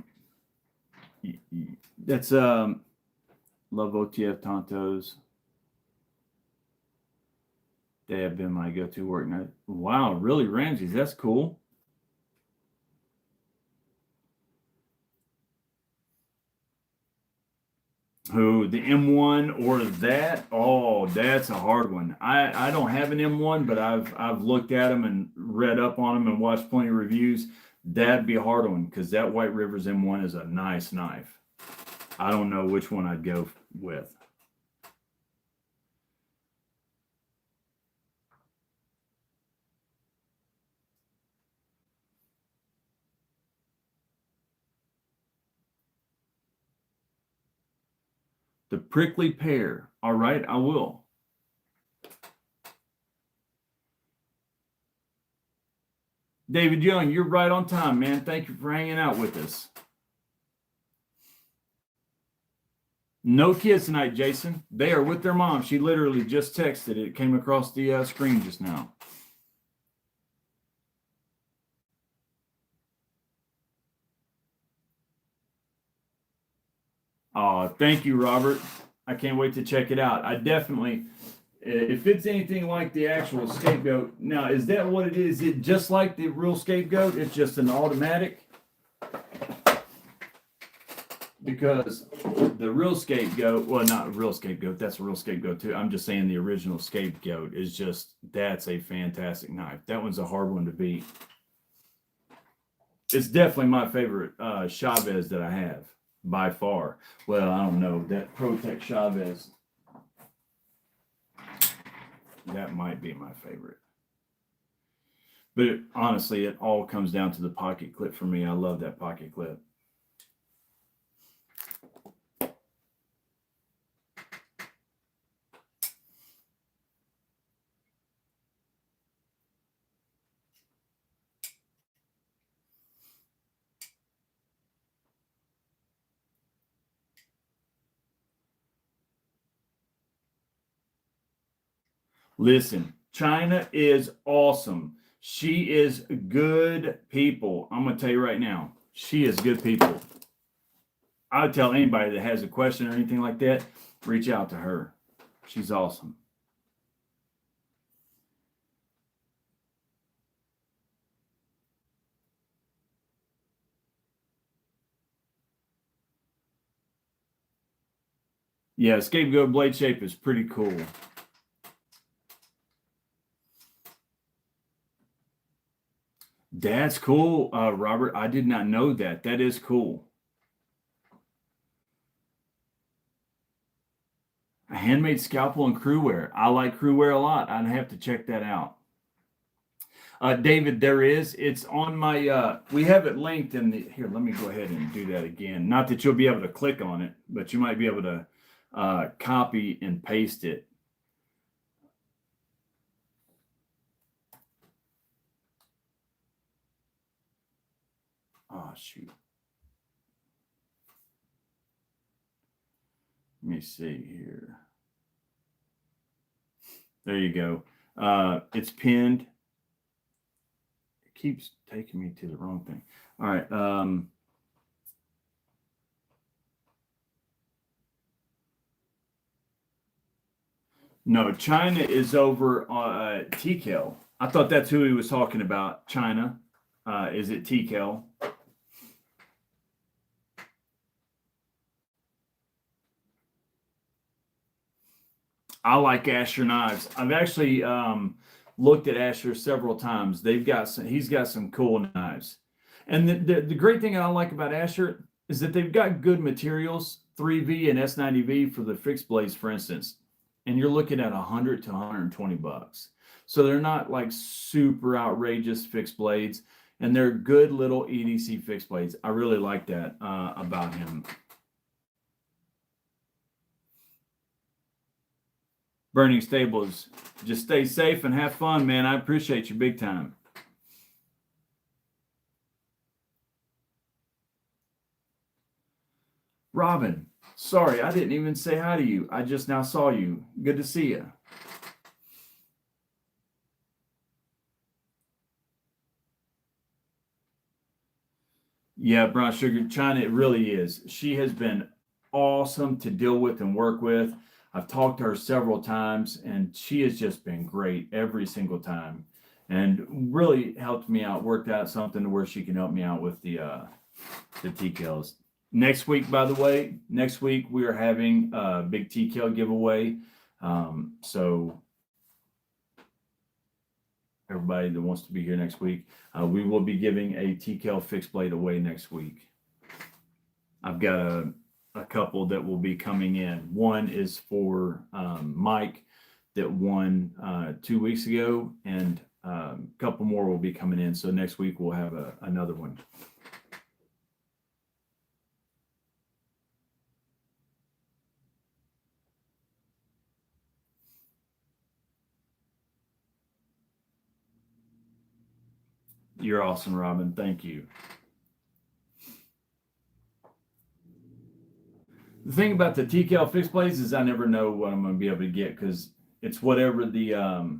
That's love OTF Tontos. They have been my go-to work knife. Wow, really, Ramses? That's cool. Who, the M1 or that? Oh, that's a hard one. I don't have an M1, but I've looked at them and read up on them and watched plenty of reviews. That'd be a hard one, because that White Rivers M1 is a nice knife. I don't know which one I'd go with. The prickly pear. All right, I will. David Young, you're right on time, man. Thank you for hanging out with us. No kids tonight, Jason. They are with their mom. She literally just texted. It came across the screen just now. Oh, thank you, Robert. I can't wait to check it out. I definitely, if it's anything like the actual Scapegoat. Now, is that what it is? Is it just like the real Scapegoat? It's just an automatic? Because the real Scapegoat, well, not real Scapegoat, that's a real Scapegoat too. I'm just saying the original Scapegoat is just, that's a fantastic knife. That one's a hard one to beat. It's definitely my favorite Chavez that I have, by far. Well, I don't know, that ProTech Chavez, that might be my favorite. But honestly, it all comes down to the pocket clip for me. I love that pocket clip. Listen, China is awesome. She is good people. I'm going to tell you right now, she is good people. I would tell anybody that has a question or anything like that, reach out to her. She's awesome. Yeah, scapegoat blade shape is pretty cool. That's cool, Robert. I did not know that. That is cool. A handmade scalpel and crew wear. I like crew wear a lot. I'd have to check that out. David, there is. It's on my. We have it linked in the. Here, let me go ahead and do that again. Not that you'll be able to click on it, but you might be able to copy and paste it. Oh shoot. Let me see here. There you go. It's pinned. It keeps taking me to the wrong thing. All right. No, China is over TKL. I thought that's who he was talking about. China. Is it TKL? I like Asher knives. I've actually looked at Asher several times. He's got some cool knives. And the great thing I like about Asher is that they've got good materials, 3V and S90V for the fixed blades, for instance. And you're looking at 100 to 120 bucks. So they're not like super outrageous fixed blades, and they're good little EDC fixed blades. I really like that about him. Burning Stables, just stay safe and have fun, man. I appreciate you big time. Robin, sorry, I didn't even say hi to you. I just now saw you. Good to see you. Yeah, Brown Sugar, China, it really is. She has been awesome to deal with and work with. I've talked to her several times, and she has just been great every single time, and really helped me out. Worked out something to where she can help me out with the TKLs. Next week, by the way, next week we are having a big TKL giveaway. So everybody that wants to be here next week, we will be giving a TKL fixed blade away next week. I've got a couple that will be coming in. One is for Mike that won 2 weeks ago, and a couple more will be coming in. So next week we'll have another one. You're awesome, Robin. Thank you. The thing about the TKL fixed blades is I never know what I'm going to be able to get because it's whatever the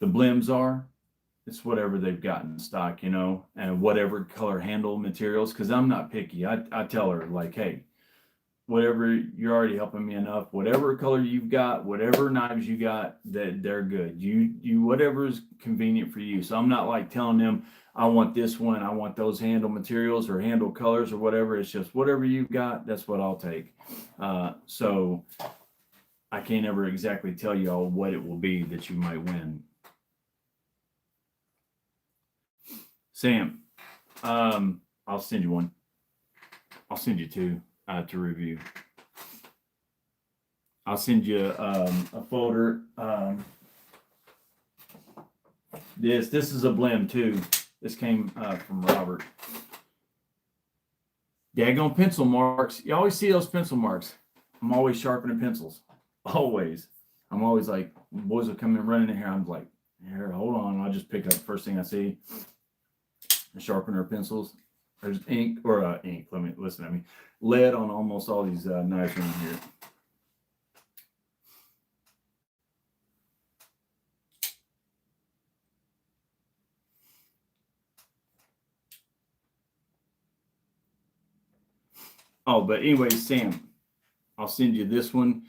blims are. It's whatever they've got in stock, and whatever color handle materials. Because I'm not picky. I tell her like, hey, whatever, you're already helping me enough. Whatever color you've got, whatever knives you got, that they're good. You whatever is convenient for you. So I'm not like telling them I want this one, I want those handle materials or handle colors or whatever. It's just whatever you've got, that's what I'll take. So I can't ever exactly tell you all what it will be that you might win. Sam, I'll send you one. I'll send you two to review. I'll send you a folder. This is a blim too. This came from Robert. Daggone pencil marks. You always see those pencil marks. I'm always sharpening pencils. Always. I'm always like, boys will come in running in here. I'm like, here, hold on. I'll just pick up the first thing I see. Sharpen our pencils. There's ink or ink. Listen to me. Lead on almost all these knives around here. Oh, but anyway, Sam, I'll send you this one.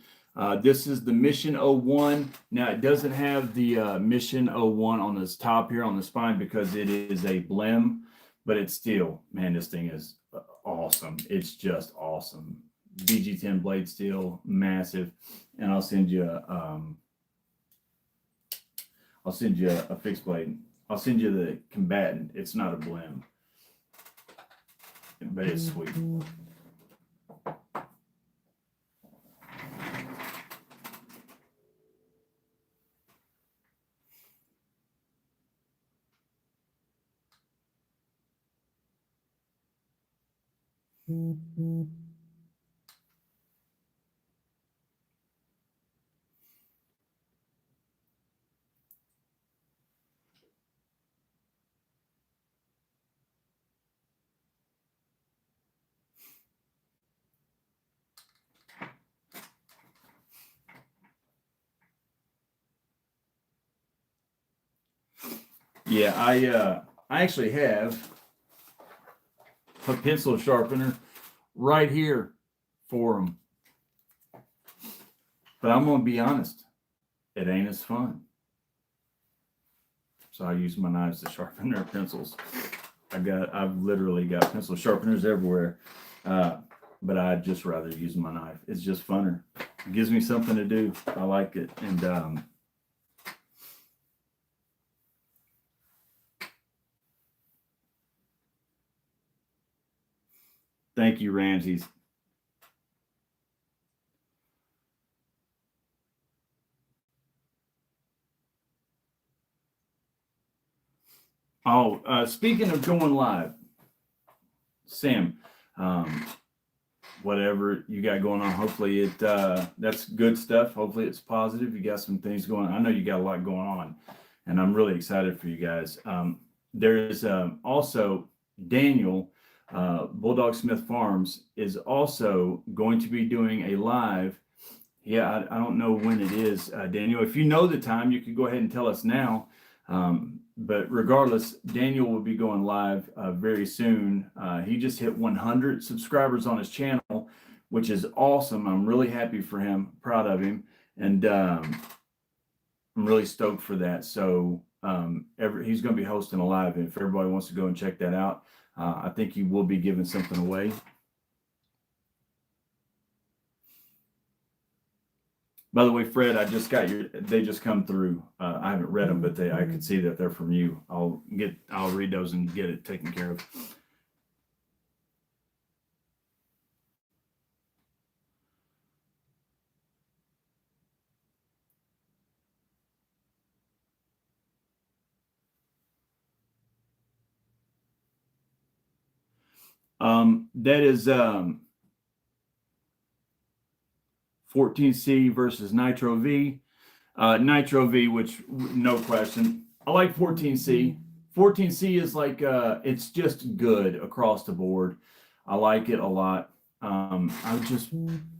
This is the Mission 01. Now, it doesn't have the Mission 01 on this top here on the spine because it is a blim, but it's still, man, this thing is awesome. It's just awesome. BG10 blade steel, massive. And I'll send you a fixed blade. I'll send you the combatant. It's not a blim, but it's sweet. Yeah, I actually have a pencil sharpener right here for them. But I'm gonna be honest, it ain't as fun. So I use my knives to sharpen their pencils. I've literally got pencil sharpeners everywhere, but I'd just rather use my knife. It's just funner. It gives me something to do. I like it, and thank you, Ramses. Oh, speaking of going live, Sam, whatever you got going on, hopefully that's good stuff. Hopefully it's positive. You got some things going on. I know you got a lot going on, and I'm really excited for you guys. There is also Daniel, Bulldog Smith Farms, is also going to be doing a live. Yeah, I don't know when it is, Daniel. If you know the time, you could go ahead and tell us now. But regardless, Daniel will be going live very soon. He just hit 100 subscribers on his channel, which is awesome. I'm really happy for him, proud of him, and I'm really stoked for that. So he's going to be hosting a live, and if everybody wants to go and check that out, I think he will be giving something away. By the way, Fred, I just got they just come through. I haven't read them, but I could see that they're from you. I'll read those and get it taken care of. That is 14C versus Nitro V. Nitro V, which no question. I like 14C. 14C is like it's just good across the board. I like it a lot.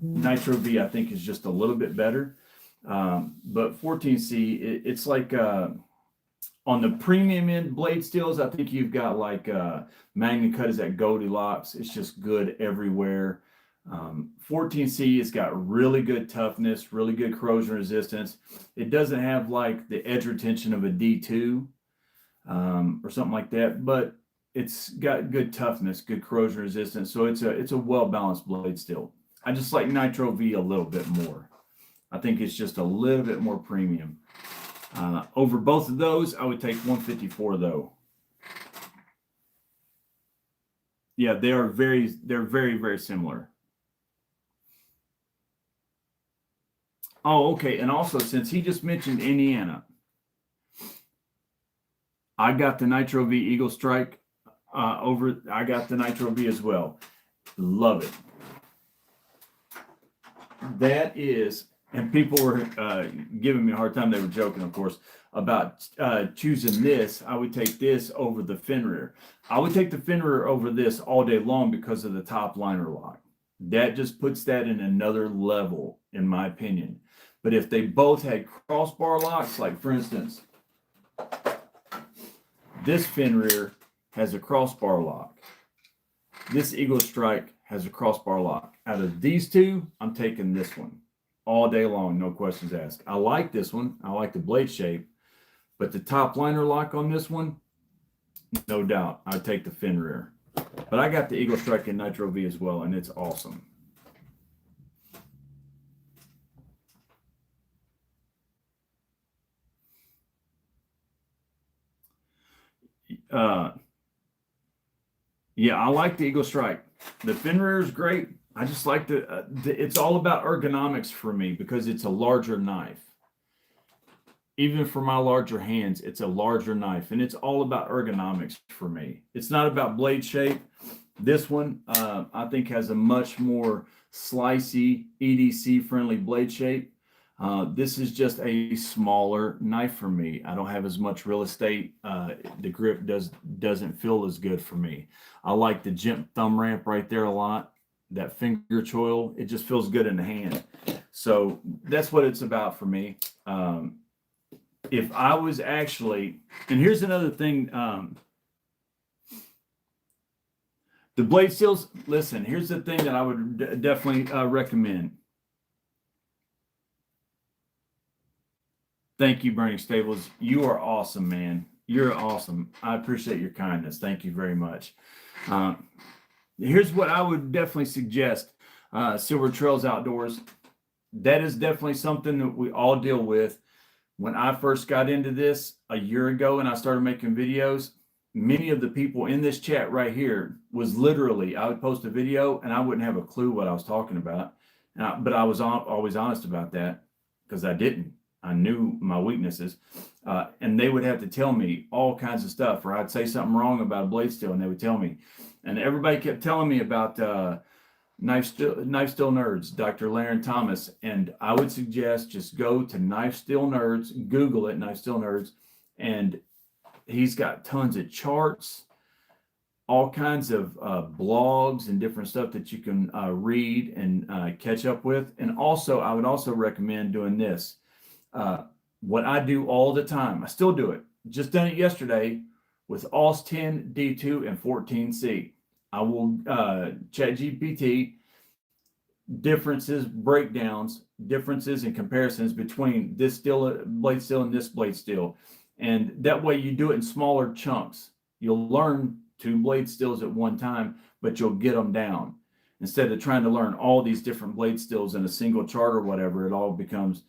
Nitro V I think is just a little bit better. But 14C, it's like on the premium end blade steels, I think you've got like Magna Cut is at Goldilocks. It's just good everywhere. 14C has got really good toughness, really good corrosion resistance. It doesn't have like the edge retention of a D2 or something like that, but it's got good toughness, good corrosion resistance. So it's a well-balanced blade steel. I just like Nitro V a little bit more. I think it's just a little bit more premium. Over both of those, I would take 154 though. Yeah, they're very, very similar. Oh, okay. And also, since he just mentioned Indiana, I got the Nitro V Eagle Strike I got the Nitro V as well. Love it. That is, and people were giving me a hard time. They were joking, of course, about choosing this. I would take this over the Fenrir. I would take the Fenrir over this all day long because of the top liner lock. That just puts that in another level, in my opinion. But if they both had crossbar locks, like for instance, this Fenrir has a crossbar lock. This Eagle Strike has a crossbar lock. Out of these two, I'm taking this one all day long, no questions asked. I like this one. I like the blade shape, but the top liner lock on this one, no doubt, I'd take the fin rear. But I got the Eagle Strike in Nitro V as well, and it's awesome. Yeah, I like the Eagle Strike. The fin rear is great. I just like it's all about ergonomics for me because it's a larger knife. Even for my larger hands, it's a larger knife, and it's all about ergonomics for me. It's not about blade shape. This one, I think, has a much more slicey, EDC-friendly blade shape. This is just a smaller knife for me. I don't have as much real estate. The grip doesn't feel as good for me. I like the Jimp thumb ramp right there a lot. That finger choil, it just feels good in the hand. So that's what it's about for me. If I was actually, and here's another thing, the blade steels, listen, here's the thing that I would definitely recommend. Thank you, Burning Stables. You are awesome, man. You're awesome. I appreciate your kindness. Thank you very much. Here's what I would definitely suggest. Silver Trails Outdoors. That is definitely something that we all deal with. When I first got into this a year ago and I started making videos, many of the people in this chat right here was literally, I would post a video and I wouldn't have a clue what I was talking about. But I was always honest about that because I didn't. I knew my weaknesses. And they would have to tell me all kinds of stuff, or I'd say something wrong about a blade steel and they would tell me. And everybody kept telling me about Knife Steel Nerds, Dr. Laren Thomas, and I would suggest just go to Knife Steel Nerds, Google it, Knife Steel Nerds, and he's got tons of charts, all kinds of blogs and different stuff that you can read and catch up with. And also, I would also recommend doing this. What I do all the time, I still do it, just done it yesterday with AUS 10, D2, and 14C. I will chat GPT differences, breakdowns, differences and comparisons between this blade steel and this blade steel. And that way you do it in smaller chunks. You'll learn 2 blade steels at one time, but you'll get them down. Instead of trying to learn all these different blade steels in a single chart or whatever, it all becomes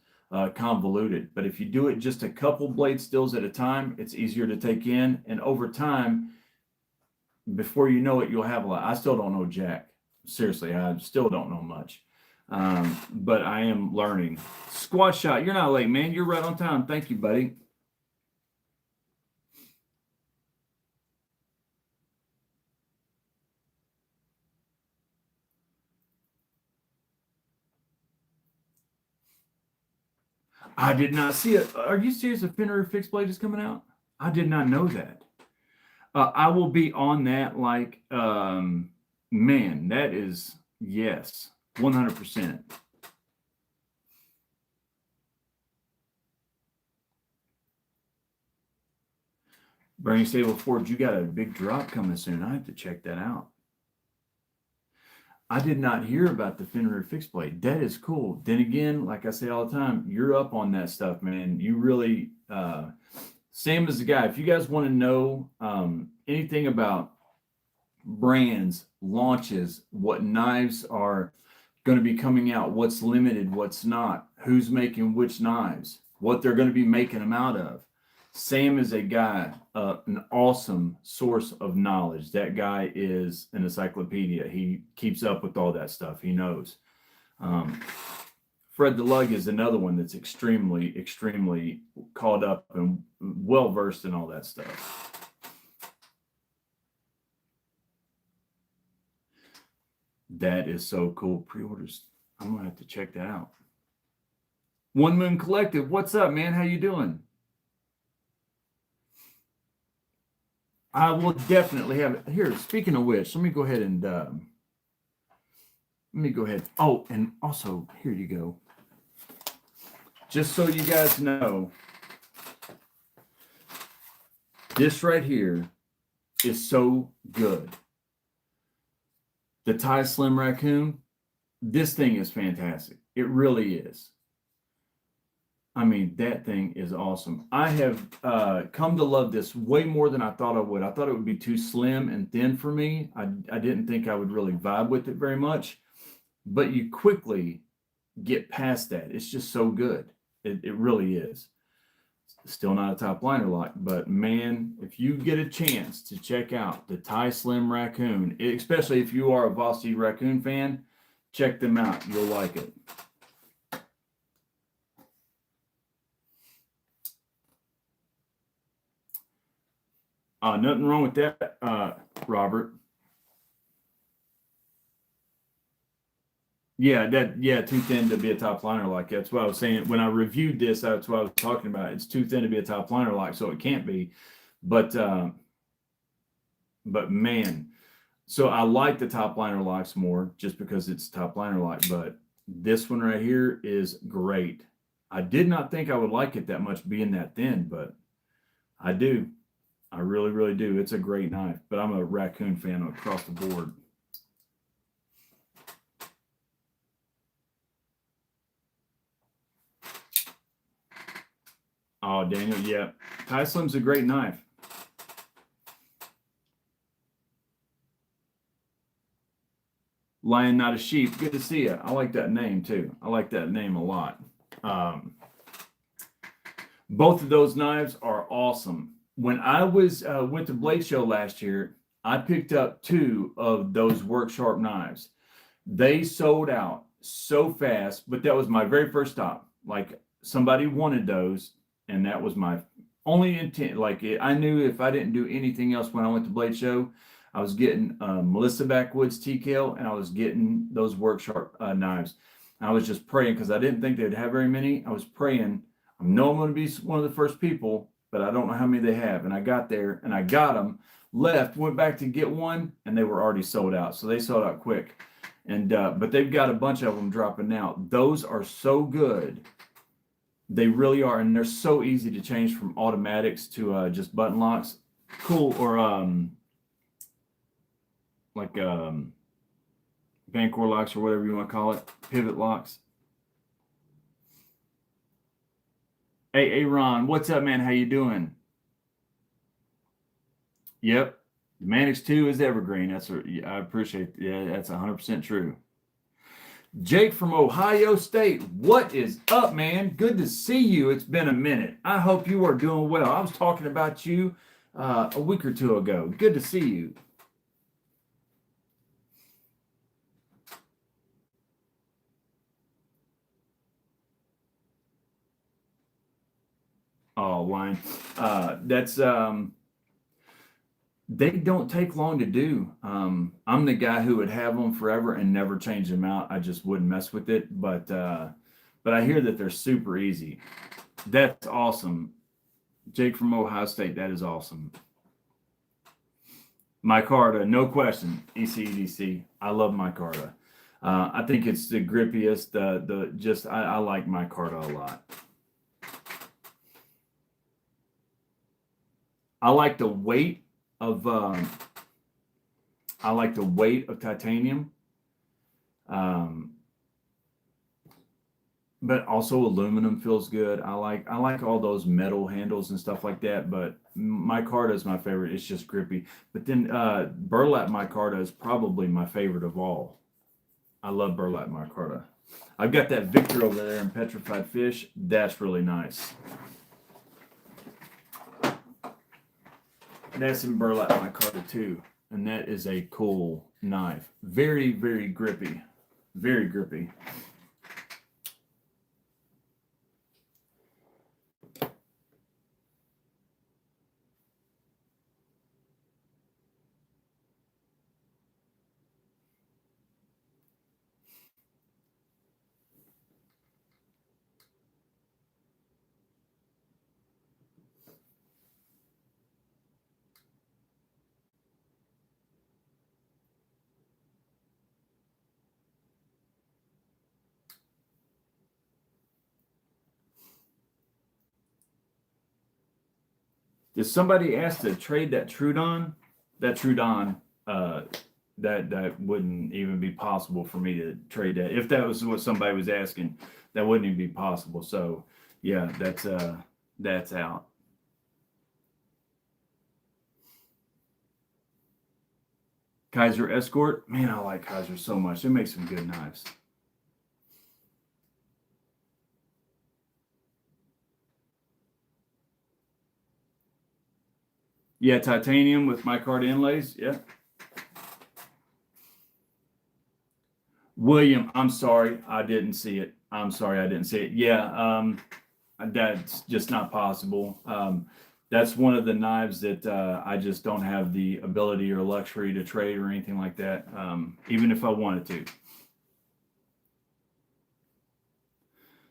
convoluted. But if you do it just a couple blade steels at a time, it's easier to take in. And over time, before you know it, you'll have a lot. I still don't know jack. Seriously, I still don't know much. But I am learning. Squad Shot, you're not late, man. You're right on time. Thank you, buddy. I did not see it. Are you serious? A Fenrir fixed blade is coming out? I did not know that. I will be on that like, man, that is, yes, 100%. Burning Stable Ford, you got a big drop coming soon. I have to check that out. I did not hear about the Fenrir fixed blade. That is cool. Then again, like I say all the time, you're up on that stuff, man. You really, same as the guy. If you guys want to know anything about brands, launches, what knives are going to be coming out, what's limited, what's not, who's making which knives, what they're going to be making them out of. Sam is a guy, an awesome source of knowledge. That guy is an encyclopedia. He keeps up with all that stuff. He knows. Fred the Lug is another one that's extremely, extremely caught up and well-versed in all that stuff. That is so cool. Pre-orders. I'm going to have to check that out. One Moon Collective. What's up, man? How you doing? I will definitely have it. Here, speaking of which, let me go ahead and oh, and also, here you go. Just so you guys know, this right here is so good. The Thai Slim Raccoon, this thing is fantastic. It really is. I mean, that thing is awesome. I have come to love this way more than I thought I would. I thought it would be too slim and thin for me. I didn't think I would really vibe with it very much, but you quickly get past that. It's just so good. It really is. Still not a top liner lock, but man, if you get a chance to check out the Thai Slim Raccoon, especially if you are a Vossi Raccoon fan, check them out. You'll like it. Nothing wrong with that, Robert. Yeah, too thin to be a top liner lock. That's what I was saying. When I reviewed this, that's what I was talking about. It's too thin to be a top liner lock, so it can't be. But man, so I like the top liner locks more just because it's top liner lock. But this one right here is great. I did not think I would like it that much being that thin, but I do. I really, really do. It's a great knife, but I'm a Raccoon fan across the board. Oh, Daniel, yeah. Thai Slim's a great knife. Lion, not a sheep. Good to see you. I like that name, too. I like that name a lot. Both of those knives are awesome. When I was went to Blade Show last year, I picked up 2 of those Work Sharp knives. They sold out so fast, but that was my very first stop. Like somebody wanted those, and that was my only intent. Like I knew if I didn't do anything else when I went to Blade Show, I was getting Melissa Backwoods TKL, and I was getting those Work Sharp knives. I was just praying because I didn't think they'd have very many. I was praying. I know I'm going to be one of the first people, but I don't know how many they have. And I got there and I got them, left, went back to get one, and they were already sold out. So they sold out quick. And but they've got a bunch of them dropping now. Those are so good. They really are, and they're so easy to change from automatics to just button locks. Cool, or like Vancor locks or whatever you want to call it, pivot locks. Hey, Ron, what's up, man? How you doing? Yep, the Manix 2 is evergreen. I appreciate. Yeah, that's 100% true. Jake from Ohio State, what is up, man? Good to see you. It's been a minute. I hope you are doing well. I was talking about you a week or 2 ago. Good to see you. Oh, line. That's they don't take long to do. I'm the guy who would have them forever and never change them out. I just wouldn't mess with it. But I hear that they're super easy. That's awesome. Jake from Ohio State, that is awesome. Micarta, no question. ECEDC. I love Micarta. I think it's the grippiest. I like Micarta a lot. I like the weight of titanium, but also aluminum feels good. I like all those metal handles and stuff like that. But micarta is my favorite. It's just grippy. But then burlap micarta is probably my favorite of all. I love burlap micarta. I've got that Victor over there in petrified fish. That's really nice. That's in burlap micarta too, and that is a cool knife. Very, very grippy. Very grippy. Did somebody ask to trade that Trudon? That Trudon that wouldn't even be possible for me to trade that. If that was what somebody was asking, that wouldn't even be possible. So yeah, that's out. Kaiser Escort, man, I like Kaiser so much. They make some good knives. Yeah, titanium with micarta inlays. Yeah. William, I'm sorry, I didn't see it. I'm sorry, I didn't see it. Yeah, that's just not possible. That's one of the knives that I just don't have the ability or luxury to trade or anything like that, even if I wanted to.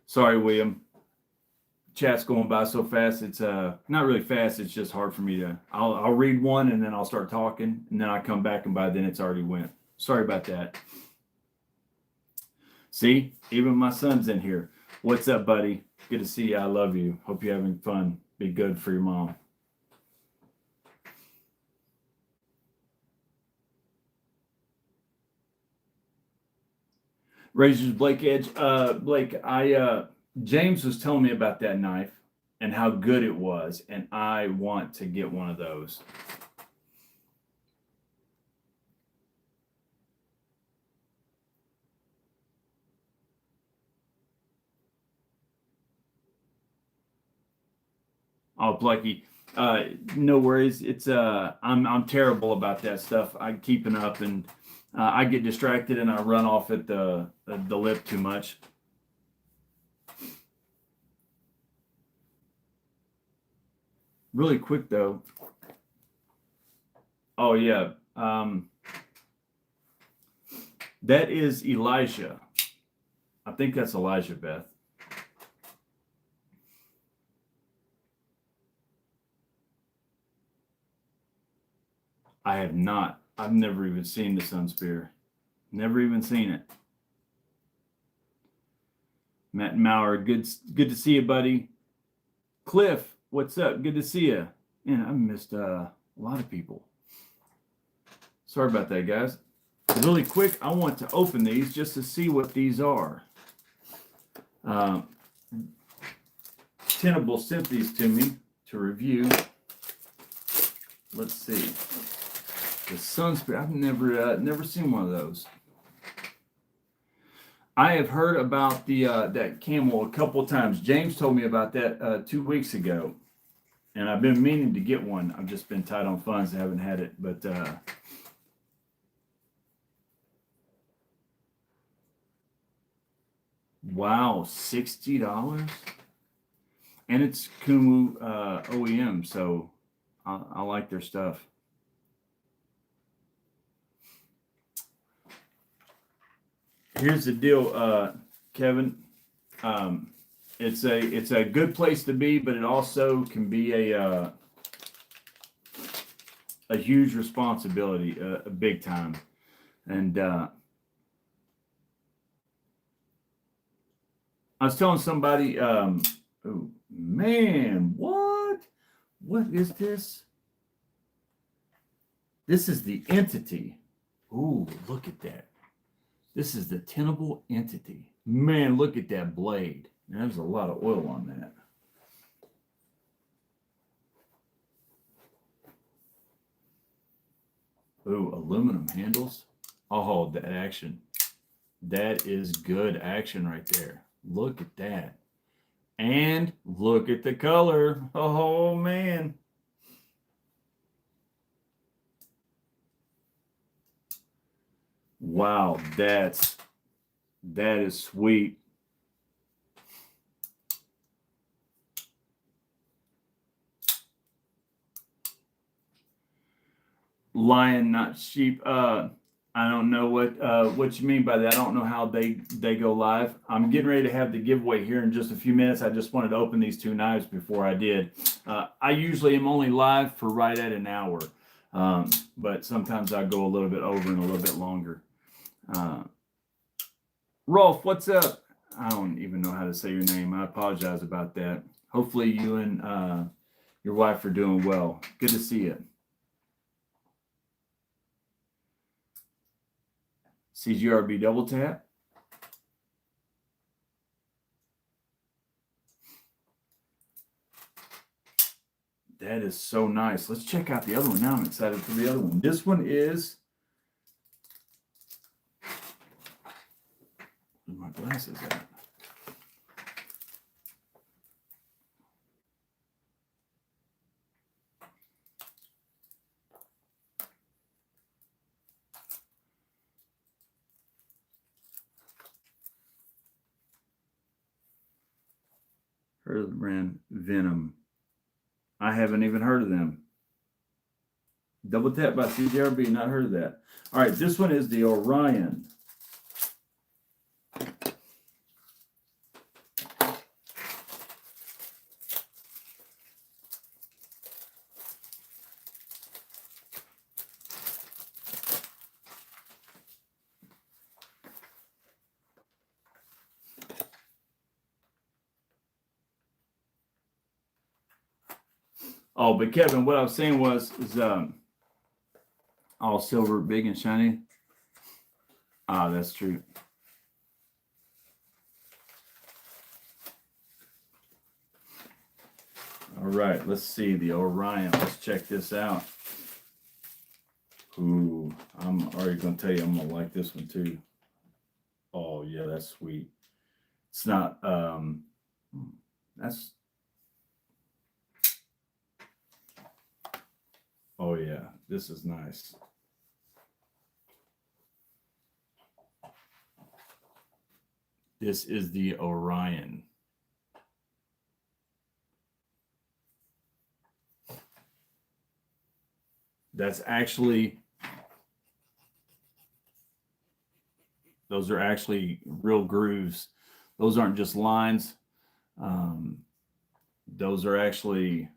Sorry, William. Chat's going by so fast. It's not really fast. It's just hard for me to. I'll read one and then I'll start talking and then I come back and by then it's already went. Sorry about that. See, even my son's in here. What's up, buddy? Good to see you. I love you. Hope you're having fun. Be good for your mom. Razor's Blake Edge. Blake, James was telling me about that knife and how good it was, and I want to get one of those. Oh, Blakey, no worries. It's I'm terrible about that stuff. I'm keeping up, and I get distracted and I run off at the lip too much. Really quick though. Oh yeah, that is Elijah. I think that's Elijah, Beth. I have not. I've never even seen the Sun Spear. Never even seen it. Matt Maurer, good to see you, buddy. Cliff, what's up? Good to see you. Man, I missed a lot of people. Sorry about that, guys. Really quick, I want to open these just to see what these are. Tenable sent these to me to review. Let's see. The Sun Spear. I've never seen one of those. I have heard about the that camel a couple of times. James told me about that 2 weeks ago, and I've been meaning to get one. I've just been tight on funds. I haven't had it, but wow, $60, and it's Kumu OEM, so I like their stuff. Here's the deal, Kevin. It's a good place to be, but it also can be a huge responsibility, a big time. And I was telling somebody, oh man, what is this? This is the Entity. Ooh, look at that. This is the Tenable Entity. Man, look at that blade. There's a lot of oil on that. Ooh, aluminum handles. Oh, that action. That is good action right there. Look at that. And look at the color. Oh, man. Wow, that is sweet. Lion, not sheep. I don't know what you mean by that. I don't know how they go live. I'm getting ready to have the giveaway here in just a few minutes. I just wanted to open these two knives before I did. I usually am only live for right at an hour, but sometimes I go a little bit over and a little bit longer. Rolf, what's up? I don't even know how to say your name. I apologize about that. Hopefully you and your wife are doing well. Good to see you. CGRB double tap. That is so nice. Let's check out the other one. Now I'm excited for the other one. This one is, where's my glasses at? Heard of the brand Venom. I haven't even heard of them. Double tap by CGRB, not heard of that. All right, this one is the Orion. Oh, but Kevin, what I was saying was all silver, big and shiny. Ah, that's true. All right, let's see the Orion. Let's check this out. Ooh, I'm already gonna tell you I'm gonna like this one too. Oh yeah, that's sweet. It's not that's oh yeah, this is nice. This is the Orion. That's actually, those are actually real grooves. Those aren't just lines. Those are actually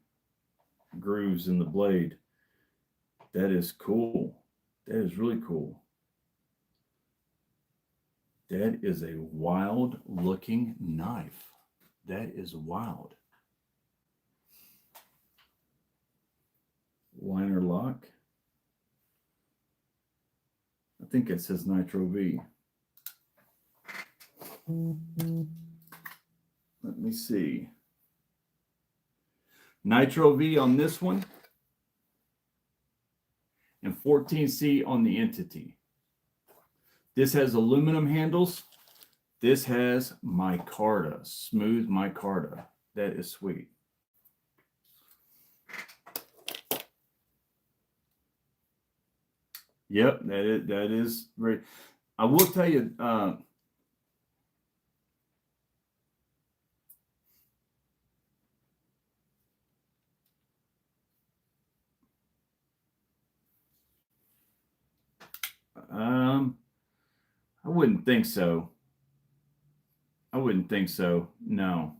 grooves in the blade. That is cool. That is really cool. That is a wild looking knife. That is wild. Liner lock. I think it says Nitro V. Let me see. Nitro V on this one and 14C on the Entity. This has aluminum handles. This has micarta, smooth micarta. That is sweet. Yep, that is very. I will tell you. I wouldn't think so. I wouldn't think so. No.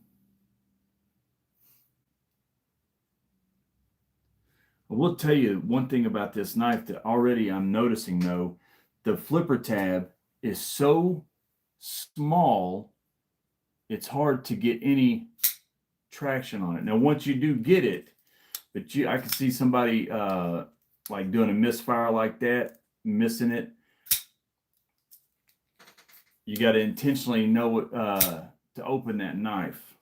I will tell you one thing about this knife that already I'm noticing though. The flipper tab is so small, it's hard to get any traction on it. Now, once you do get it, but I can see somebody like doing a misfire like that, missing it. You got to intentionally know to open that knife.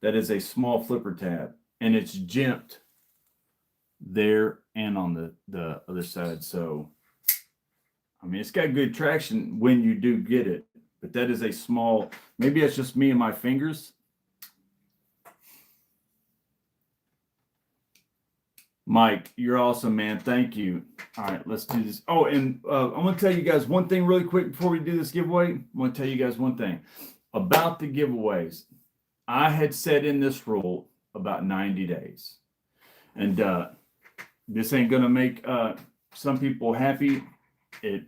That is a small flipper tab, and it's jimped there and on the other side. So, I mean, it's got good traction when you do get it, but that is a small, maybe it's just me and my fingers. Mike, you're awesome, man. Thank you. All right, let's do this. Oh, and I'm going to tell you guys one thing really quick before we do this giveaway. I want to tell you guys one thing about the giveaways. I had set in this rule about 90 days. And this ain't going to make some people happy. It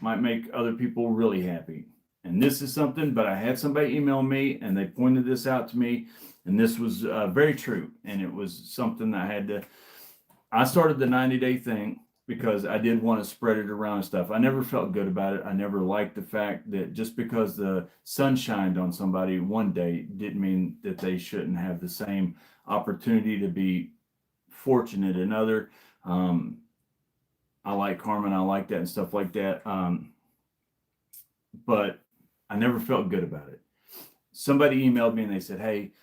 might make other people really happy. And this is something, but I had somebody email me and they pointed this out to me. And this was very true. And it was something that I had to. I started the 90-day thing because I did want to spread it around and stuff. I never felt good about it. I never liked the fact that just because the sun shined on somebody one day didn't mean that they shouldn't have the same opportunity to be fortunate another. I like karma and I like that and stuff like that. but I never felt good about it. Somebody emailed me and they said, "Hey,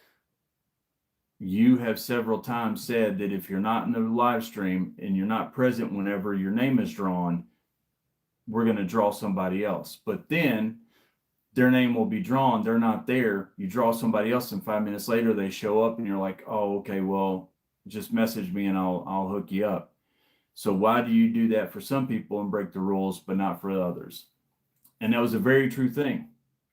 you have several times said that if you're not in the live stream and you're not present whenever your name is drawn, we're going to draw somebody else. But then their name will be drawn. They're not there. You draw somebody else, and 5 minutes later they show up, and you're like, oh, okay, well, just message me and I'll hook you up. So why do you do that for some people and break the rules, but not for others?" And that was a very true thing.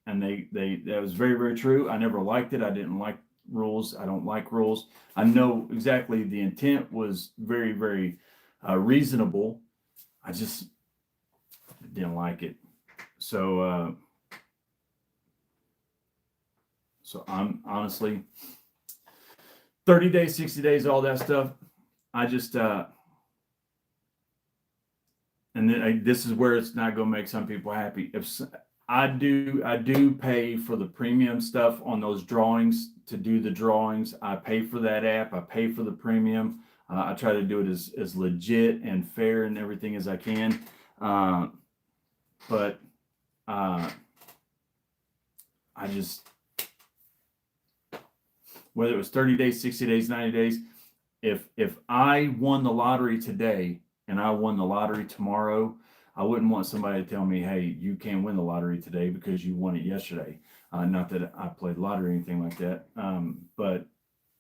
And that was very, very true. I never liked it. I didn't like rules. I don't like rules. I know exactly the intent was very, very reasonable. I just didn't like it. So I'm honestly 30 days, 60 days, all that stuff. I just and then this is where it's not going to make some people happy. If I do pay for the premium stuff on those drawings to do the drawings. I pay for that app. I pay for the premium. I try to do it as legit and fair and everything as I can. But I just, whether it was 30 days, 60 days, 90 days, if I won the lottery today and I won the lottery tomorrow, I wouldn't want somebody to tell me, hey, you can't win the lottery today because you won it yesterday. Not that I played lottery or anything like that, but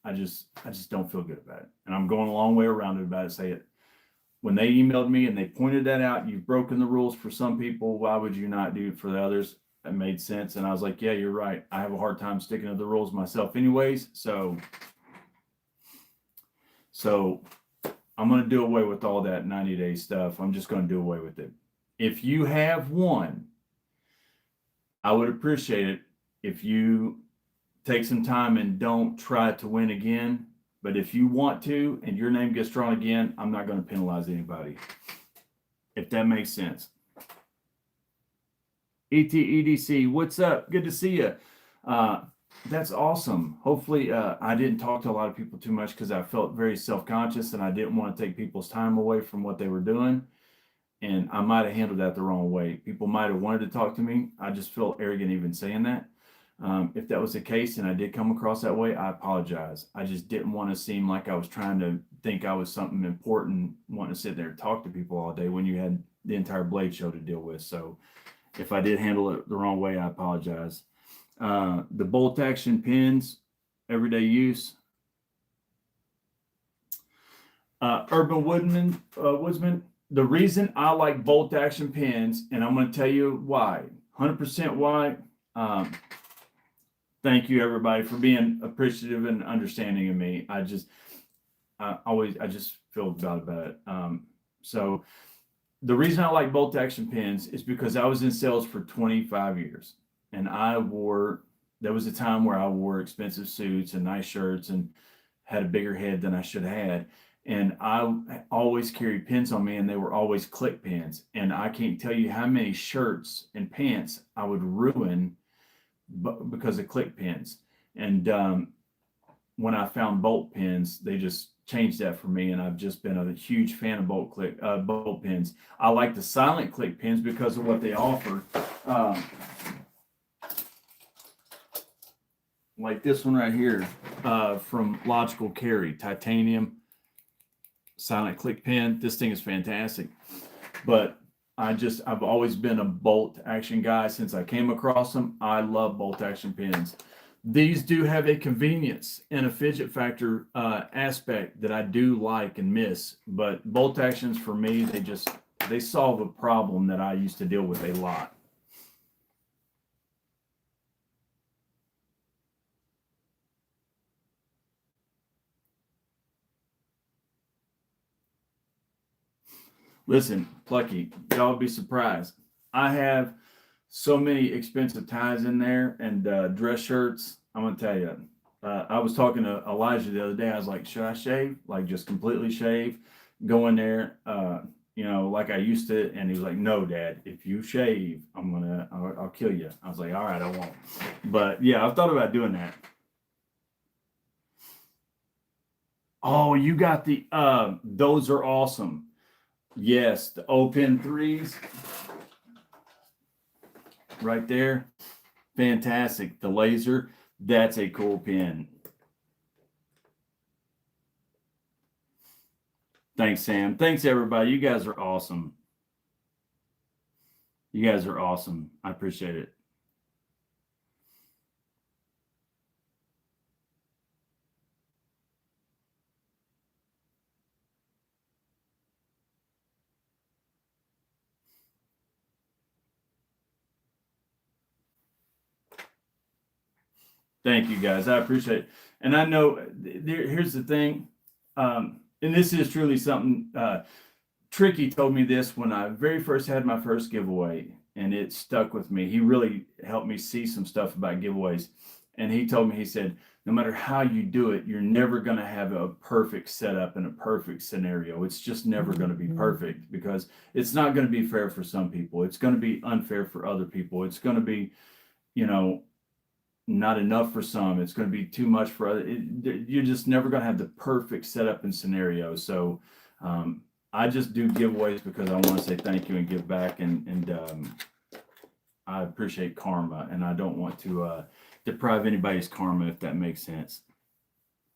I just don't feel good about it. And I'm going a long way around it about it. Say it. When they emailed me and they pointed that out, you've broken the rules for some people. Why would you not do it for the others? It made sense. And I was like, yeah, you're right. I have a hard time sticking to the rules myself anyways. So I'm going to do away with all that 90-day stuff. I'm just going to do away with it. If you have won, I would appreciate it if you take some time and don't try to win again. But if you want to and your name gets drawn again, I'm not going to penalize anybody. If that makes sense. ETEDC, what's up? Good to see you. That's awesome. Hopefully, I didn't talk to a lot of people too much because I felt very self-conscious and I didn't want to take people's time away from what they were doing. And I might have handled that the wrong way. People might have wanted to talk to me. I just feel arrogant even saying that. If that was the case and I did come across that way, I apologize. I just didn't want to seem like I was trying to think I was something important, wanting to sit there and talk to people all day when you had the entire Blade show to deal with. So if I did handle it the wrong way, I apologize. The bolt action pins, everyday use. Urban Woodsman, the reason I like bolt action pins, and I'm going to tell you why, 100% why. Thank you everybody for being appreciative and understanding of me. I just feel bad about it. So the reason I like bolt action pins is because I was in sales for 25 years and there was a time where I wore expensive suits and nice shirts and had a bigger head than I should have had. And I always carried pins on me and they were always click pins. And I can't tell you how many shirts and pants I would ruin because of click pins. And when I found bolt pins, they just changed that for me. And I've just been a huge fan of bolt pins. I like the silent click pins because of what they offer. Like this one right here from Logical Carry, titanium silent click pin. This thing is fantastic. But I've always been a bolt action guy since I came across them. I love bolt action pins. These do have a convenience and a fidget factor aspect that I do like and miss. But bolt actions for me, they solve a problem that I used to deal with a lot. Listen, Plucky, y'all be surprised. I have so many expensive ties in there and dress shirts. I'm going to tell you, I was talking to Elijah the other day. I was like, should I shave? Like just completely shave? Go in there, like I used to. And he was like, no, Dad, if you shave, I'll kill you. I was like, all right, I won't. But yeah, I've thought about doing that. Oh, you got those are awesome. Yes, the open threes. right there. Fantastic. The laser, that's a cool pin. Thanks, Sam. Thanks, everybody. You guys are awesome. You guys are awesome. I appreciate it. Thank you, guys. I appreciate it. And I know here's the thing, and this is truly something. Tricky told me this when I very first had my first giveaway, and it stuck with me. He really helped me see some stuff about giveaways. And he told me, he said, no matter how you do it, you're never going to have a perfect setup and a perfect scenario. It's just never going to be perfect, because it's not going to be fair for some people. It's going to be unfair for other people. It's going to be, not enough for some. It's going to be too much for other. You're just never going to have the perfect setup and scenario. So I just do giveaways because I want to say thank you and give back, and I appreciate karma, and I don't want to deprive anybody's karma, if that makes sense.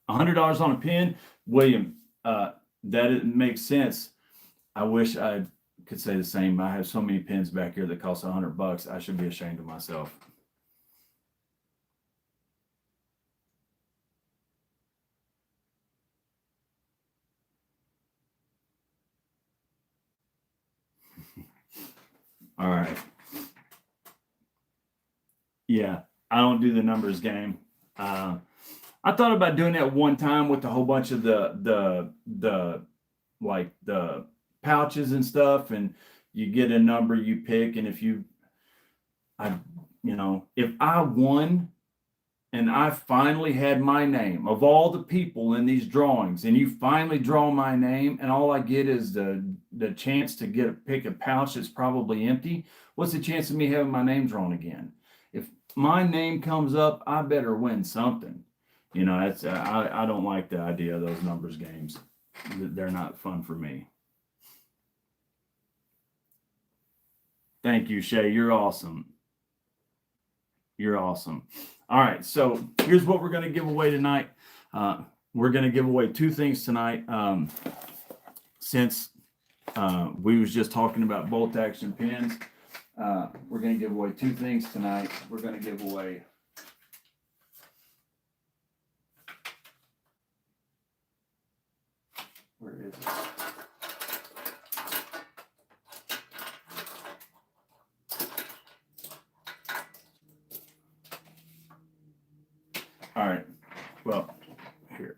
$100 on a pin, William. That makes sense. I wish I could say the same. I have so many pins back here that cost $100. I should be ashamed of myself. All right. Yeah, I don't do the numbers game. I thought about doing that one time with a whole bunch of the like the pouches and stuff, and you get a number you pick, and if I won and I finally had my name of all the people in these drawings, and you finally draw my name, and all I get is the chance to pick a pouch that's probably empty, what's the chance of me having my name drawn again? If my name comes up, I better win something. That's I don't like the idea of those numbers games. They're not fun for me. Thank you, Shay. You're awesome. You're awesome. All right, so here's what we're going to give away tonight. We're going to give away two things tonight. Since we was just talking about bolt action pins, we're going to give away two things tonight. We're going to give away where is it? All right. Well, here.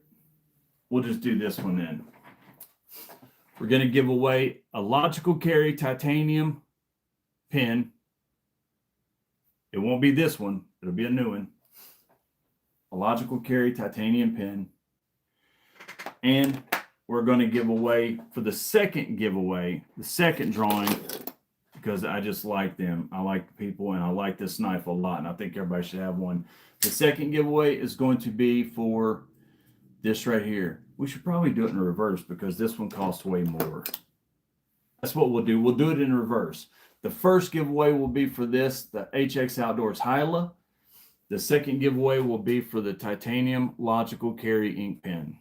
We'll just do this one then. We're going to give away a logical carry titanium pin. It won't be this one. It'll be a new one. A logical carry titanium pin. And we're going to give away, for the second giveaway, the second drawing, because I just like them. I like the people, and I like this knife a lot, and I think everybody should have one. The second giveaway is going to be for this right here. We should probably do it in reverse, because this one costs way more. That's what we'll do. We'll do it in reverse. The first giveaway will be for this, the HX Outdoors Hyla. The second giveaway will be for the titanium logical carry ink pen.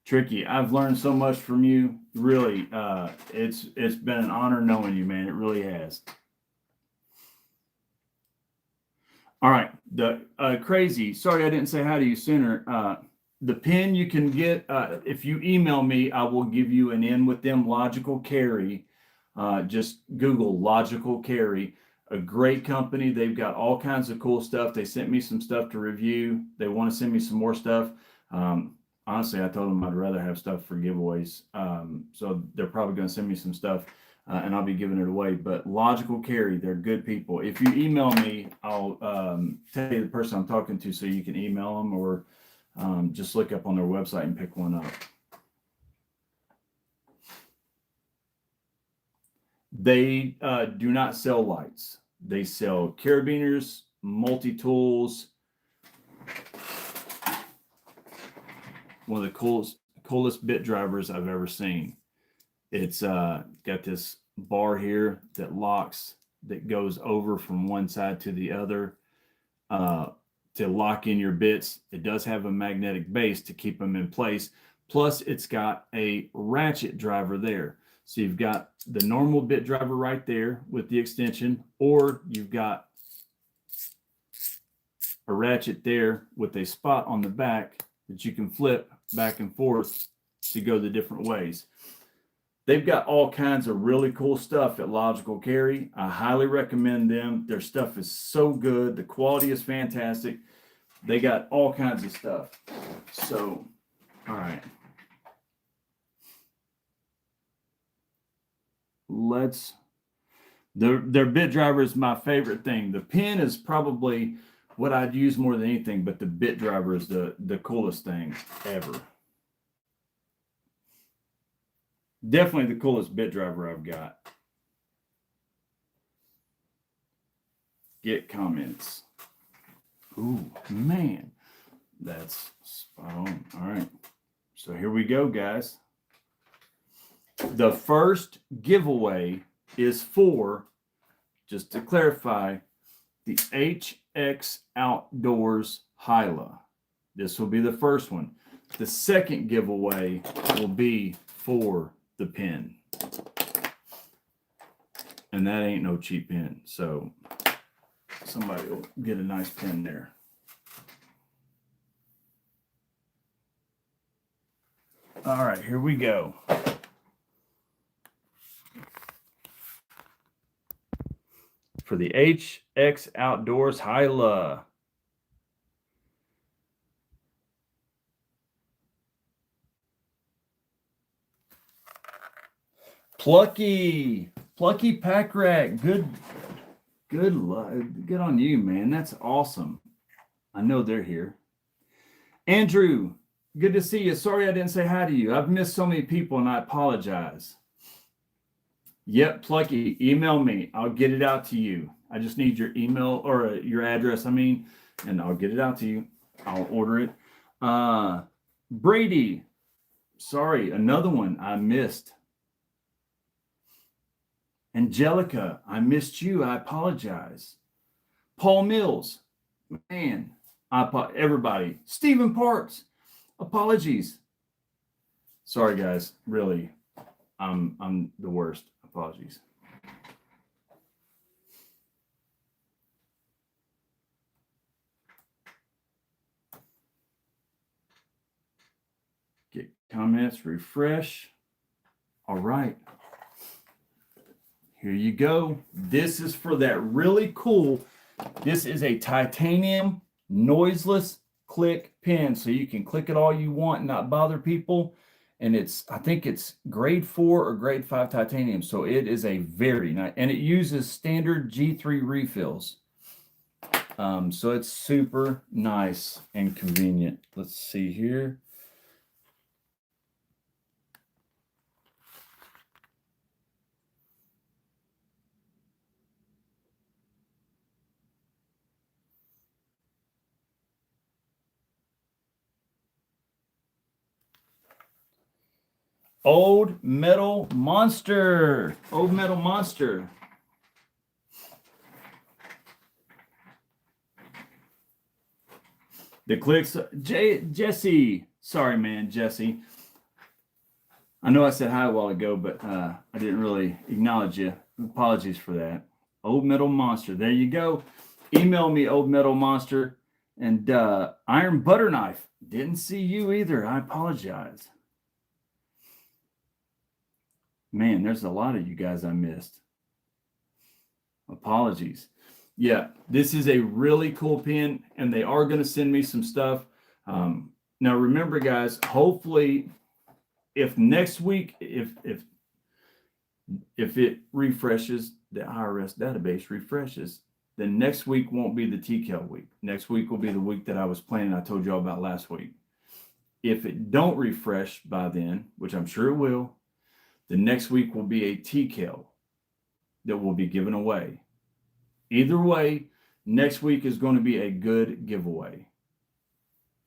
Tricky, I've learned so much from you. Really, it's been an honor knowing you, man. It really has. All right, the crazy. Sorry, I didn't say hi to you sooner. The pin you can get if you email me. I will give you an in with them logical carry. Just Google logical carry. A great company. They've got all kinds of cool stuff. They sent me some stuff to review. They want to send me some more stuff. Honestly, I told them I'd rather have stuff for giveaways. So they're probably going to send me some stuff, and I'll be giving it away. But Logical Carry, they're good people. If you email me, I'll tell you the person I'm talking to, so you can email them, or just look up on their website and pick one up. They do not sell lights. They sell carabiners, multi-tools, one of the coolest bit drivers I've ever seen. It's got this bar here that locks, that goes over from one side to the other to lock in your bits. It does have a magnetic base to keep them in place. Plus, it's got a ratchet driver there. So you've got the normal bit driver right there with the extension, or you've got a ratchet there with a spot on the back that you can flip back and forth to go the different ways. They've got all kinds of really cool stuff at Logical Carry. I highly recommend them. Their stuff is so good. The quality is fantastic. They got all kinds of stuff. So, all right. Their bit driver is my favorite thing. The pin is probably what I'd use more than anything, but the bit driver is the coolest thing ever. Definitely the coolest bit driver I've got. Get comments. Ooh, man. That's spot on. All right. So here we go, guys. The first giveaway is for, just to clarify, the HX Outdoors Hyla. This will be the first one. The second giveaway will be for the pin. And that ain't no cheap pin. So somebody will get a nice pin there. All right, here we go. For the HX Outdoors Hyla. Plucky Pack Rack. Good on you, man. That's awesome. I know they're here. Andrew, good to see you. Sorry I didn't say hi to you. I've missed so many people and I apologize. Yep, Plucky, email me. I'll get it out to you. I just need your email or your address, and I'll get it out to you. I'll order it. Brady, sorry, another one I missed. Angelica, I missed you. I apologize. Paul Mills, man, everybody. Stephen Parks, apologies. Sorry, guys. Really, I'm the worst. Apologies. Get comments, refresh. All right. Here you go. This is for that really cool. This is a titanium noiseless click pin. So you can click it all you want and not bother people. And I think it's grade 4 or grade 5 titanium. So it is a very nice, and it uses standard G3 refills. So it's super nice and convenient. Let's see here. Old Metal Monster. Old Metal Monster. The clicks. Jesse. Sorry, man, Jesse. I know I said hi a while ago, but I didn't really acknowledge you. Apologies for that. Old Metal Monster. There you go. Email me, Old Metal Monster. And Iron Butter Knife. Didn't see you either. I apologize. Man, there's a lot of you guys I missed. Apologies. Yeah, this is a really cool pin, and they are going to send me some stuff. Now, remember, guys, hopefully, if next week, if it refreshes, the IRS database refreshes, then next week won't be the TCAL week. Next week will be the week that I was planning, I told you all about last week. If it don't refresh by then, which I'm sure it will, the next week will be a TCAL that will be given away. Either way, next week is going to be a good giveaway.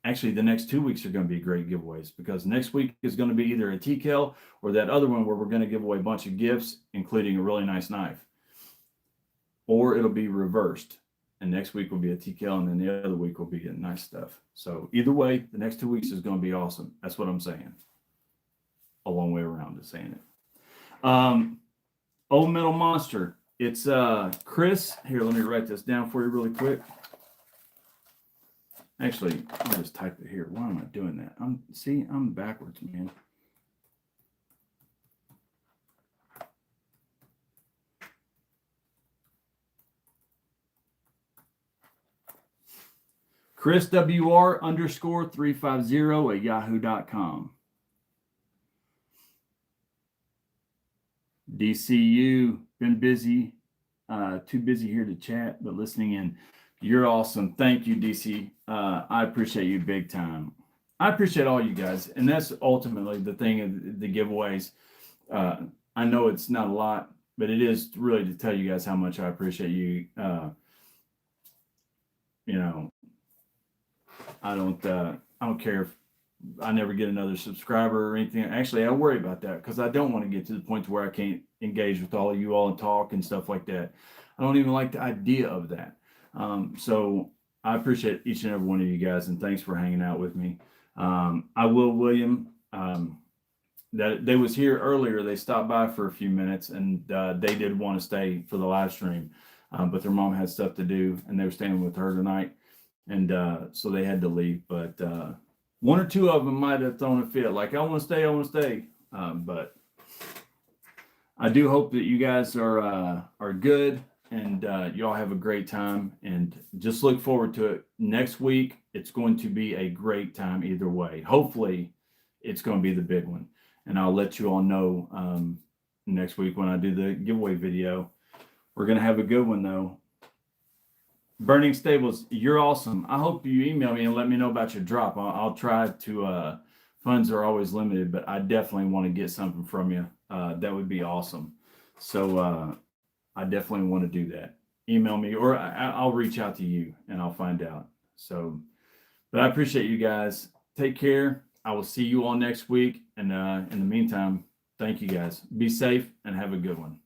actually the next 2 weeks are going to be great giveaways, because next week is going to be either a TKL or that other one where we're going to give away a bunch of gifts, including a really nice knife. Or it'll be reversed. And next week will be a TKL, and then the other week will be nice stuff. So either way, the next 2 weeks is going to be awesome. That's what I'm saying. A long way around to saying it. Old Metal Monster. It's Chris. Here, let me write this down for you really quick. Actually, I'll just type it here. Why am I doing that? I'm backwards, man. Chris WR _ 350 at yahoo.com. DCU, been busy, too busy here to chat, but listening in. You're awesome. Thank you, DC. I appreciate you big time. I appreciate all you guys. And that's ultimately the thing of the giveaways. I know it's not a lot, but it is really to tell you guys how much I appreciate you. I don't care if I never get another subscriber or anything. Actually, I worry about that because I don't want to get to the point to where I can't engage with all of you all and talk and stuff like that. I don't even like the idea of that. So I appreciate each and every one of you guys, and thanks for hanging out with me. William, that they was here earlier. They stopped by for a few minutes, and they did want to stay for the live stream, but their mom had stuff to do, and they were staying with her tonight, and so they had to leave. But one or two of them might have thrown a fit, like, I want to stay. But I do hope that you guys are good, and you all have a great time, and just look forward to it. Next week, it's going to be a great time either way. Hopefully, it's going to be the big one, and I'll let you all know next week when I do the giveaway video. We're going to have a good one, though. Burning Stables, you're awesome. I hope you email me and let me know about your drop. I'll try to, funds are always limited, but I definitely want to get something from you. That would be awesome. So I definitely want to do that. Email me, or I'll reach out to you and I'll find out. So, but I appreciate you guys. Take care. I will see you all next week. And in the meantime, thank you guys. Be safe and have a good one.